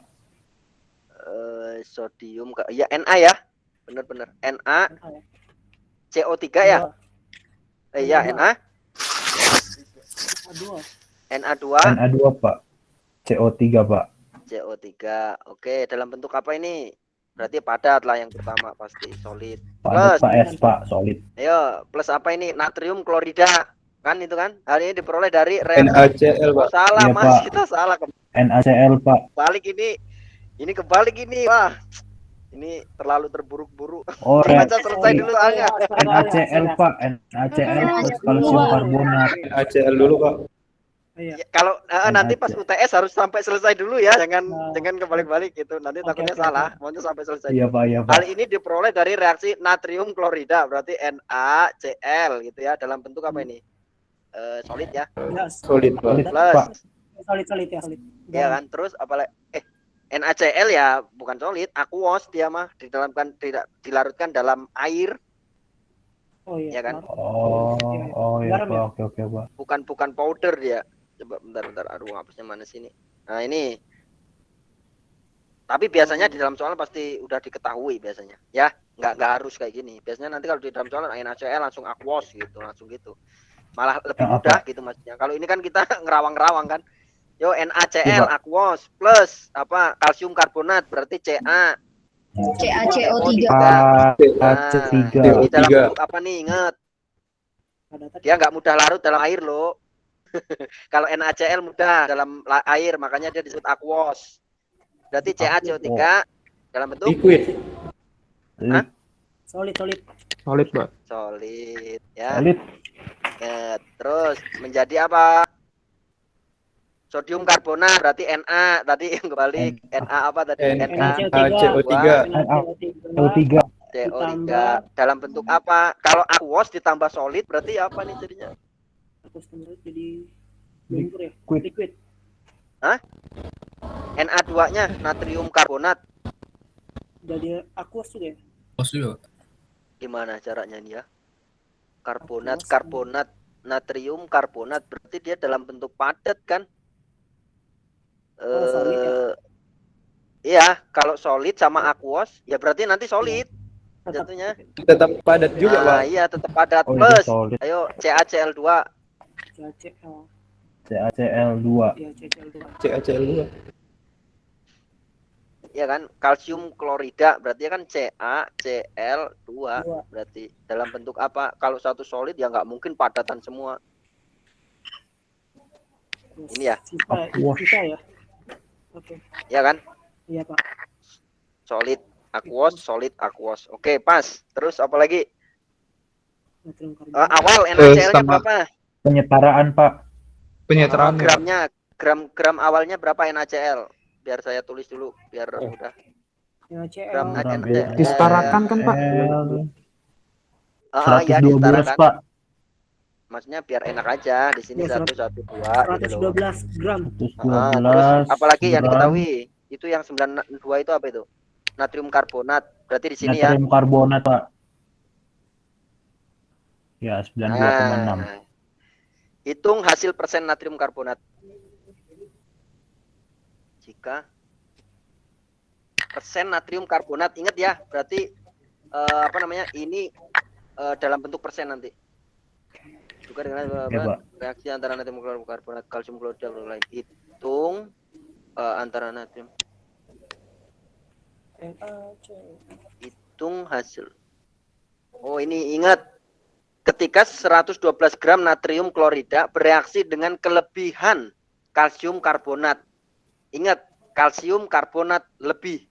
Sodium ya Na ya. Benar-benar. Na CO3 ya. Iya, Na. Na2 Pak. CO3 Pak. CO3. Oke, dalam bentuk apa ini? Berarti padat lah yang pertama pasti solid. Padat Plus, Pak, S Pak, solid. ayo plus apa ini? Natrium klorida. Kan itu kan? Hari ini diperoleh dari reaksi. NaCl, Oh, Pak. salah Iya, Mas, Pak. kita salah. NaCl Pak. Kebalik ini. Ini kebalik ini. Wah. Ini terlalu terburu-buru. Oh, Baca selesai dulu soalnya. NaCl Pak, NaCl plus kalsium karbonat. NaCl dulu, Pak. Iya. Ya, kalau nanti pas NaCl. UTS harus sampai selesai dulu ya, jangan Nah. jangan kebalik-balik gitu. Nanti Oke, takutnya oke, salah. Maunya sampai selesai. Iya Pak, iya Pak. Hal ini diperoleh dari reaksi natrium klorida, berarti NaCl gitu ya, dalam bentuk apa ini? Solid ya. Ya, Solid, Pak. Solid Plus, Pak. solid ya, solid. ya kan. Terus apalagi NaCl ya bukan solid, aqueous dia mah tidak dilarutkan dalam air, Oh iya. ya kan? Oh iya Garam Pak, ya? oke Pak. bukan powder dia. Coba bentar, aduh hapusnya mana sini? Nah ini. Tapi biasanya di dalam soal pasti udah diketahui biasanya, ya nggak harus kayak gini. Biasanya nanti kalau di dalam soal NaCl langsung aqueous gitu, langsung gitu. Malah lebih Ya, mudah apa? gitu maksudnya. Kalau ini kan kita ngerawang-rawang kan. Yo NaCl Coba. aqueous plus apa kalsium karbonat berarti Ca. CaCO3. AC3. Ini dalam CO3. bentuk apa nih? Ingat, Ada tadi. dia nggak mudah larut dalam air loh. Kalau NaCl mudah dalam air, makanya dia disebut aqueous. Berarti CaCO3 dalam bentuk Liquid. Hah? Solid. Solid, Pak. solid ya. Solid. Terus menjadi apa? Sodium karbonat berarti Na tadi yang kebalik. Na apa tadi? NaCO3. CO3. CO3 dalam bentuk apa? Kalau aqueous ditambah solid berarti apa nih jadinya? Terus jadi lumpur ya. Liquid. Liquid. Na2-nya natrium karbonat. Jadi aqueous juga ya. Gimana caranya nih ya? Karbonat, natrium karbonat berarti dia dalam bentuk padat kan? Solid ya? Iya, kalau solid sama aqueous ya berarti nanti solid jatuhnya. Tetap padat juga, Pak. Nah, iya tetap padat Oh, itu plus. solid. Ayo CaCl2. CaCl. CaCl2. Iya, CaCl2. CaCl2. Ya kan, kalsium klorida berarti kan CaCl2 berarti dalam bentuk apa? Kalau satu solid ya nggak mungkin padatan semua. Ini ya. Sisa ya. Oke. Ya kan? Iya, Pak. Solid aqueous. Oke, pas. Terus apa lagi? Natrium karbonat. Awal NaCl-nya sama- berapa? Penyetaraan Pak. Penyetaraan. Gramnya, gram awalnya berapa NaCl? Biar saya tulis dulu biar mudah. Gram CaCl. NaCl. Disetarakan kan, Pak? Ya 112 disetarakan. Pak. Maksudnya biar enak aja di sini Ya, 112 gitu loh. 112 gram. 112. Terus apalagi yang gram diketahui itu yang 92 itu apa itu? Natrium karbonat. Berarti di sini ya. natrium karbonat Pak. Ya 92,6. Hitung hasil persen natrium karbonat. Jika persen natrium karbonat, ingat ya, berarti apa namanya? Ini dalam bentuk persen nanti. Juga dengan Ya, Pak. reaksi antara natrium karbonat, kalsium klorida lain. Hitung antara natrium. Hitung hasil. Oh, ini ingat. Ketika 112 gram natrium klorida bereaksi dengan kelebihan kalsium karbonat. Ingat, kalsium karbonat lebih.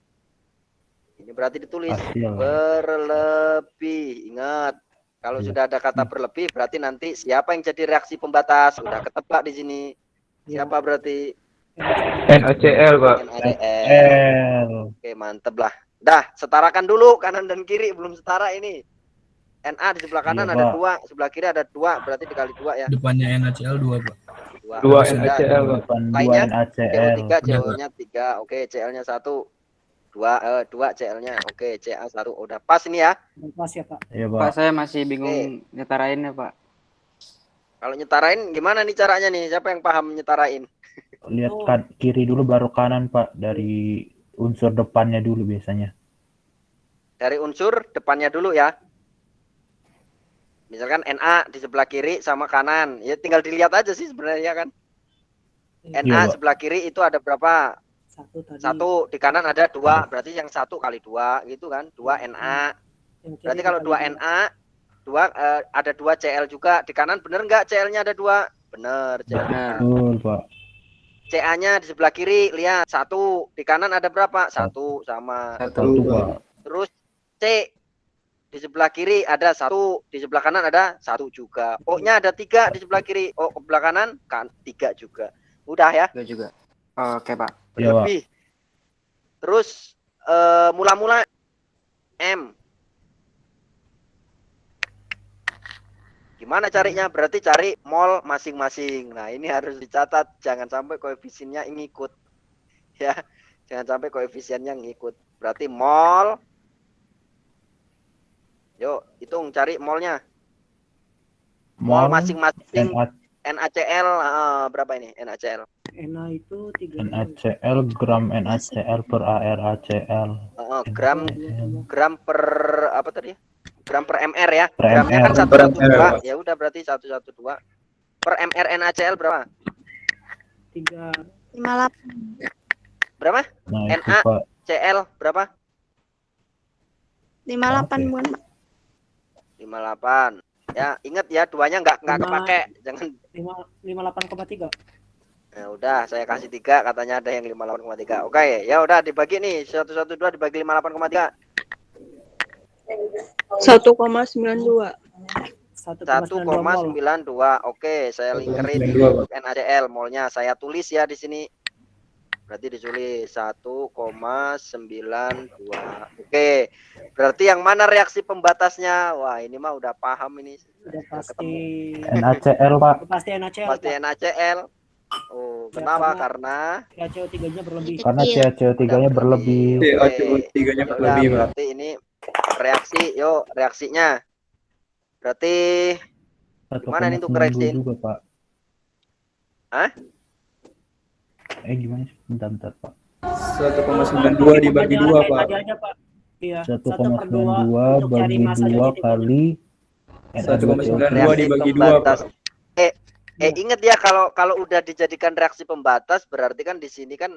Ini berarti ditulis Hasil. berlebih. Ingat, kalau Iya. sudah ada kata berlebih berarti nanti siapa yang jadi reaksi pembatas? Sudah ketebak di sini. Siapa berarti? NaCl, Pak. NaCl. Oke, mantep lah. Dah, setarakan dulu kanan dan kiri, belum setara ini. Na di sebelah kanan Iya, ada Pak. 2, sebelah kiri ada 2, berarti dikali 2 ya. Depannya NaCl 2, Pak. 2 Sudah. NaCl, Pak. Depan 2 Lainnya? NaCl. CO3, CO-nya 3. Oke, Cl-nya 1. 2 Cl-nya. Oke, Ca1. Udah pas ini ya. Pas ya, Pak. Iya Pak, Pak. saya masih bingung nyetarainnya, Pak. Kalau nyetarain gimana nih caranya nih? Siapa yang paham nyetarain? Lihat kiri dulu baru kanan Pak. Dari unsur depannya dulu biasanya. Dari unsur depannya dulu ya. Misalkan Na di sebelah kiri sama kanan. Ya tinggal dilihat aja sih sebenarnya kan. Iya, Na Pak. sebelah kiri itu ada berapa? Satu tadi. 1 di kanan ada 2, berarti yang 1 kali 2 gitu kan, 2 Na. Yang kiri Berarti kalau 2 dikali Na, 2 ada 2 Cl juga di kanan, bener nggak CL-nya ada 2? Bener, CL. Betul, Pak. CA-nya di sebelah kiri, lihat 1 di kanan ada berapa? 1 sama. Satu, Pak. Terus C di sebelah kiri ada 1, di sebelah kanan ada 1 juga. O-nya ada 3 di sebelah kiri, O ke sebelah kanan kan 3 juga. Udah ya. Itu juga. Oke, Pak. Iya, Pak. Lebih. Terus mula-mula M. Gimana carinya? Berarti cari mol masing-masing. Nah, ini harus dicatat, jangan sampai koefisiennya ngikut. Ya, jangan sampai koefisiennya ngikut. Berarti mol. Yuk, hitung cari molnya. Mol masing-masing NaCl berapa ini NaCl? Na itu 3. NaCl gram NaCl per ArACl. Gram per apa tadi? Gram per mr ya. Per Gramnya mr. kan 112. Ya udah berarti 112. Per mr NaCl berapa? 3. 58. Berapa? Nah, itu, Pak. NaCl berapa? 58 bukan, Pak. 58. Ya, ingat ya, duanya nggak kepake. Jangan 58,3. Ya udah, saya kasih 3, katanya ada yang 58,3. Oke, ya udah dibagi nih, 112 dibagi 58,3. 1,92. 1,92. Oke, saya lingkerin NaCl molnya. Saya tulis ya di sini. Berarti ditulis 1,92. Oke. Berarti yang mana reaksi pembatasnya? Wah, ini mah udah paham ini. Udah pasti NaCl, Pak. pasti NaCl. Pasti NaCl. Oh, kenapa? Karena CaCO3-nya berlebih. Karena CaCO3-nya berlebih. CaCO3-nya Ya udah, berlebih, Pak. berarti ini reaksi. Yuk, reaksinya. Berarti gimana nih untuk reaksi? Juga, Pak. Hah? Gimana sih? Bentar, Pak. 1,92 dibagi 2, Pak. Iya, 1,92 bagi 2 kali 1,92 dibagi 2, Pak. Ingat ya, kalau udah dijadikan reaksi pembatas berarti kan di sini kan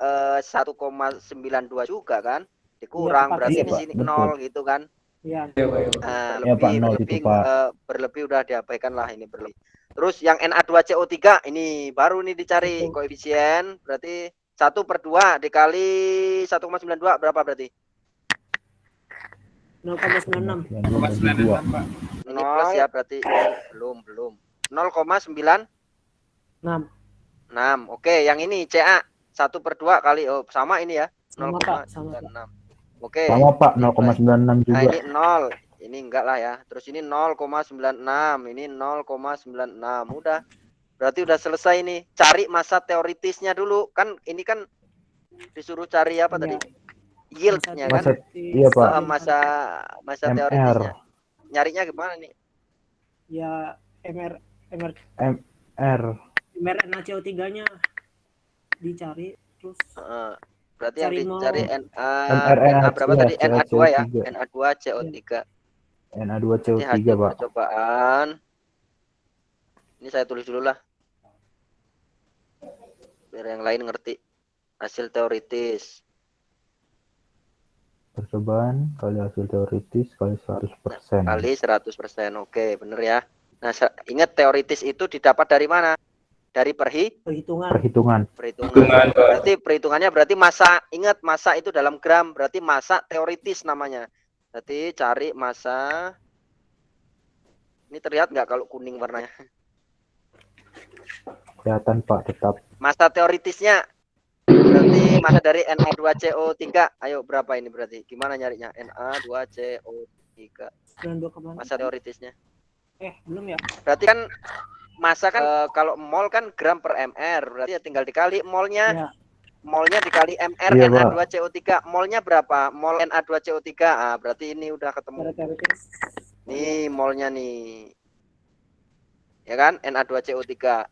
1,92 juga kan dikurang, Iya, berarti iya, di Pak, sini betul. 0 gitu kan. Iya. Ya, Pak, 0 itu, Pak. Berlebih udah diabaikan lah, ini berlebih. Terus yang Na2CO3 ini baru nih dicari koefisien, berarti 1/2 dikali 1,92 berapa berarti? 0,96. 0,92. Ini plus ya, berarti belum 0,96. 6. Oke, yang ini CA 1/2 kali, oh sama ini ya, Sama, Pak, sama, 0,96. Oke. Sama, Pak, 0,96 juga. Nah, ini 0. Ini enggak lah ya. Terus ini 0,96, ini 0,96. Udah. Berarti udah selesai nih. Cari massa teoritisnya dulu. Kan ini kan disuruh cari apa tadi? Yield-nya kan? Iya, Pak. Massa teoritisnya. Nyarinya gimana nih? Ya, MR NaCO3-nya dicari terus berarti yang cari dicari Na berapa tadi? Na2 ya. Na2CO3. Na2CO3, hasil Pak. percobaan. Ini saya tulis dulu lah. Biar yang lain ngerti. Hasil teoritis. Percobaan kali hasil teoritis kali 100%. Kali 100%. Oke, bener ya. Nah, ingat teoritis itu didapat dari mana? Dari perhitungan. Berarti perhitungannya berarti massa. Ingat, massa itu dalam gram, berarti massa teoritis namanya. Berarti cari massa. Ini terlihat nggak kalau kuning warnanya? Kelihatan, Pak, tetap. Massa teoritisnya berarti massa dari Na2CO3. Ayo, berapa ini berarti? Gimana nyarinya? Na2CO3. Massa teoritisnya. Belum ya? Berarti kan massa kan kalau mol kan gram per mr, berarti ya tinggal dikali molnya. Ya. Molnya dikali mr Iya, Na2CO3. Molnya berapa? Mol Na2CO3. Berarti ini udah ketemu. Nih molnya nih. Ya kan? Na2CO3.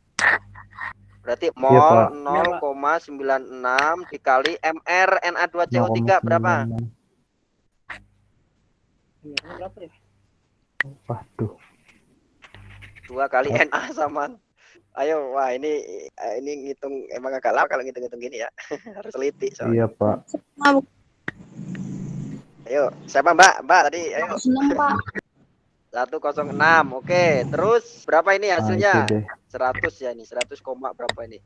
Berarti mol 0,96 dikali mr Na2CO3 berapa? Berapa ya? Waduh. 2 kali Na sama Ayo, wah ini ngitung emang agak lama kalau ngitung-ngitung gini ya. Harus teliti soalnya. Iya, Pak. Ayo, siapa Mbak? Mbak tadi, ayo. 106, Pak. 106. Oke, terus berapa ini Nah, itu hasilnya? deh. 100 ya ini. 100 koma berapa ini?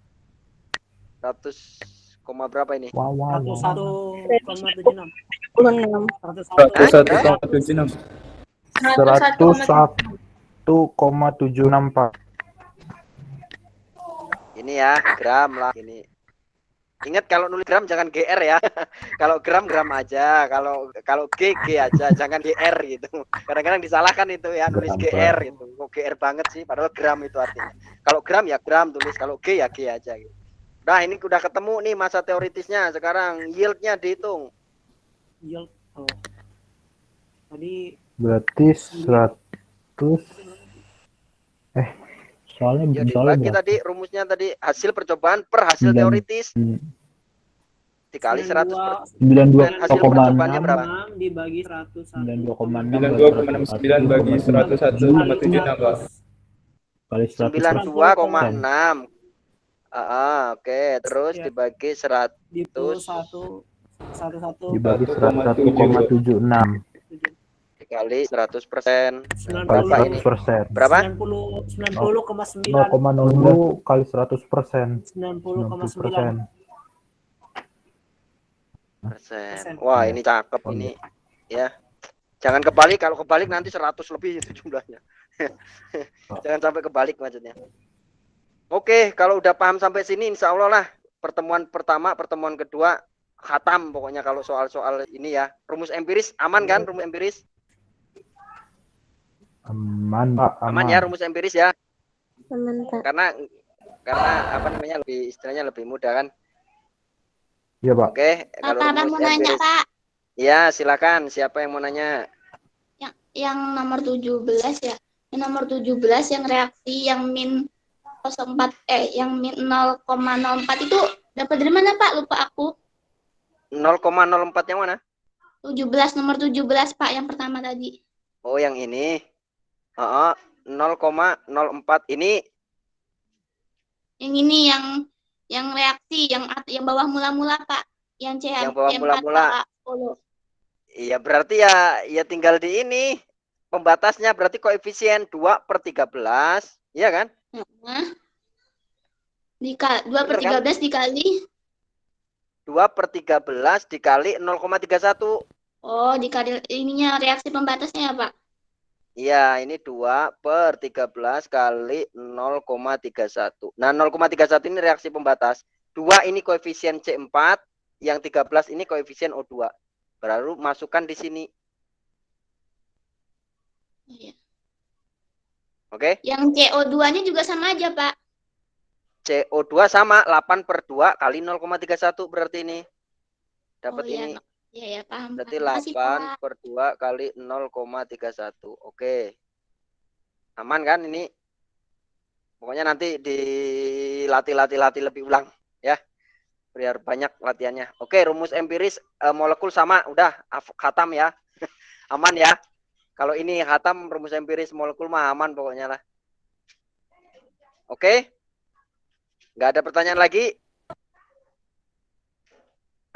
100 koma berapa ini? Wow, wow, wow. 101,76. 76. 101. 101,76, Pak. Ini ya, gram lah ini. Ingat kalau nulis gram jangan GR ya. Kalau gram aja, kalau G aja, jangan GR gitu. Kadang-kadang disalahkan itu ya nulis Gram, GR gitu. Kok GR banget sih padahal gram itu artinya. Kalau gram ya gram tulis, kalau G ya G aja gitu. Nah, ini udah ketemu nih masa teoritisnya. Sekarang yield-nya dihitung. Yield. Oh. Tadi Berarti 100. Soalnya Ya dibagi tadi rumusnya tadi hasil percobaan per hasil teoritis dikali 100 hasil percobaannya berapa? 92,6 dibagi 101. 92,69 bagi 101,76, Pak. Kali 92,6. Oke, terus Ya. dibagi 100 dibagi 101,76. dikali 100%. 90. Berapa ini? 100%. Berapa? 90,9. 0,00 kali 100%. 90,9. 90%. Wah, ini cakep ini. Ya. Jangan kebalik, kalau kebalik nanti 100 lebih itu jumlahnya. Jangan sampai kebalik maksudnya. Oke, kalau udah paham sampai sini insya Allah lah pertemuan pertama, pertemuan kedua khatam pokoknya kalau soal-soal ini ya. Rumus empiris aman kan rumus empiris? Aman, Pak. Aman ya rumus empiris ya. Aman, Pak. Karena apa namanya lebih istilahnya lebih mudah kan. Iya, Pak. Oke, kalau Kakak rumus mau nanya, empiris. Pak. Ya, silakan. Siapa yang mau nanya? Yang nomor 17 ya. Yang nomor 17 yang reaksi yang min 04 yang min 0,04 itu dapat dari mana, Pak? Lupa aku. 0,04 yang mana? 17 nomor 17, Pak, yang pertama tadi. Oh, yang ini. 0,04 ini. Yang ini yang reaksi yang bawah mula-mula, Pak. Yang CH Yang bawah mula-mula. 10. Iya, berarti ya tinggal di ini. Pembatasnya berarti koefisien 2/13, iya kan? 2/13 dikali 2/13 dikali 0,31. Oh, dikali ininya reaksi pembatasnya ya, Pak? Iya, ini 2/13 kali 0,31. Nah, 0,31 ini reaksi pembatas. 2 ini koefisien C4, yang 13 ini koefisien O2. Baru masukkan di sini. Iya. Oke? Yang CO2-nya juga sama aja, Pak. CO2 sama 8/2 kali 0,31 berarti ini. Dapat Oh, iya. ini. Iya, ya, paham. Berarti Terima kasih, Pak. 8/2 kali 0,31. Oke. Aman kan ini? Pokoknya nanti dilatih lebih ulang ya. Biar banyak latihannya. Oke, rumus empiris molekul sama udah khatam ya. Aman ya. Kalau ini khatam rumus empiris molekul mah aman pokoknya lah. Oke? Nggak ada pertanyaan lagi?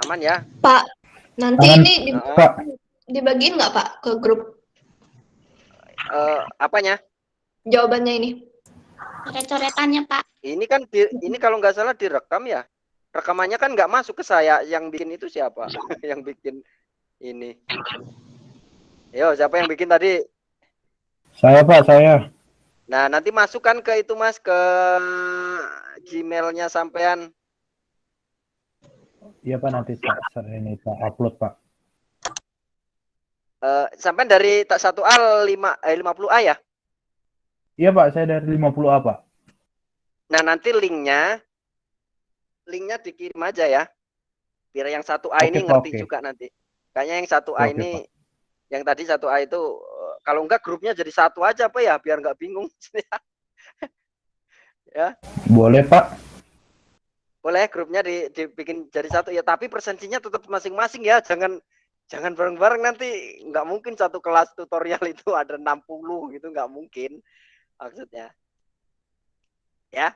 Aman ya? Pak, nanti Aman. ini Pak. dibagiin nggak, Pak, ke grup Apanya? jawabannya ini? Coret-coretannya, Pak. Ini kan ini kalau nggak salah direkam ya. Rekamannya kan nggak masuk ke saya. Yang bikin itu siapa? Yang bikin ini. Yo, siapa yang bikin tadi? Saya, Pak, saya. Nah, nanti masukkan ke itu, Mas, ke Gmail-nya sampean. Iya, Pak, nanti ini Pak upload, Pak. Sampean dari tak 1A 50A ya? Iya, Pak, saya dari 50A, Pak. Nah, nanti linknya dikirim aja ya. Biar yang 1A ini Pak, ngerti oke. juga nanti. Kayaknya yang 1A Oke, ini, Pak. yang tadi 1A itu, kalau enggak grupnya jadi satu aja apa ya, biar nggak bingung. Ya. Boleh, Pak. Boleh grupnya dibikin jadi satu ya, tapi presensinya tetap masing-masing ya. Jangan bareng-bareng, nanti nggak mungkin satu kelas tutorial itu ada 60 gitu, nggak mungkin maksudnya. Ya.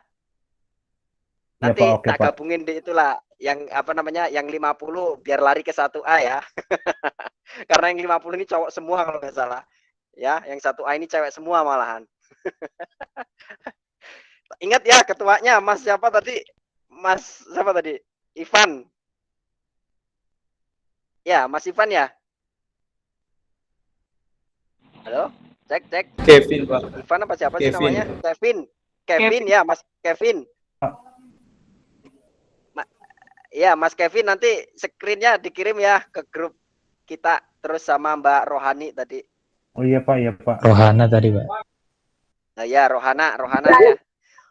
Nanti Pak, oke, tak Pak. gabungin di itulah yang apa namanya yang 50 biar lari ke 1A ya. Karena yang 50 ini cowok semua kalau nggak salah. Ya, yang 1A ini cewek semua malahan. Ingat ya ketuanya Mas siapa tadi? Mas siapa tadi? Ivan. Ya, Mas Ivan ya. Halo? Cek. Kevin, Pak. Ivan apa siapa sih Kevin. namanya? Kevin ya, Mas Kevin. Iya, Mas Kevin nanti screen-nya dikirim ya ke grup kita terus sama Mbak Rohani tadi. Oh iya Pak. Rohana tadi, Pak. Nah ya, Rohana ya.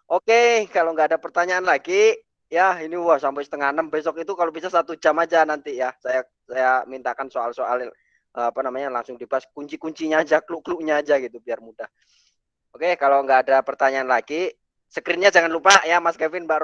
Oke, kalau nggak ada pertanyaan lagi, ya ini wah sampai 5:30 besok itu kalau bisa 1 jam aja nanti ya. Saya mintakan soal-soal apa namanya langsung dibahas kunci-kuncinya aja, kluk-kluknya aja gitu biar mudah. Oke, kalau nggak ada pertanyaan lagi, screen-nya jangan lupa ya Mas Kevin, Mbak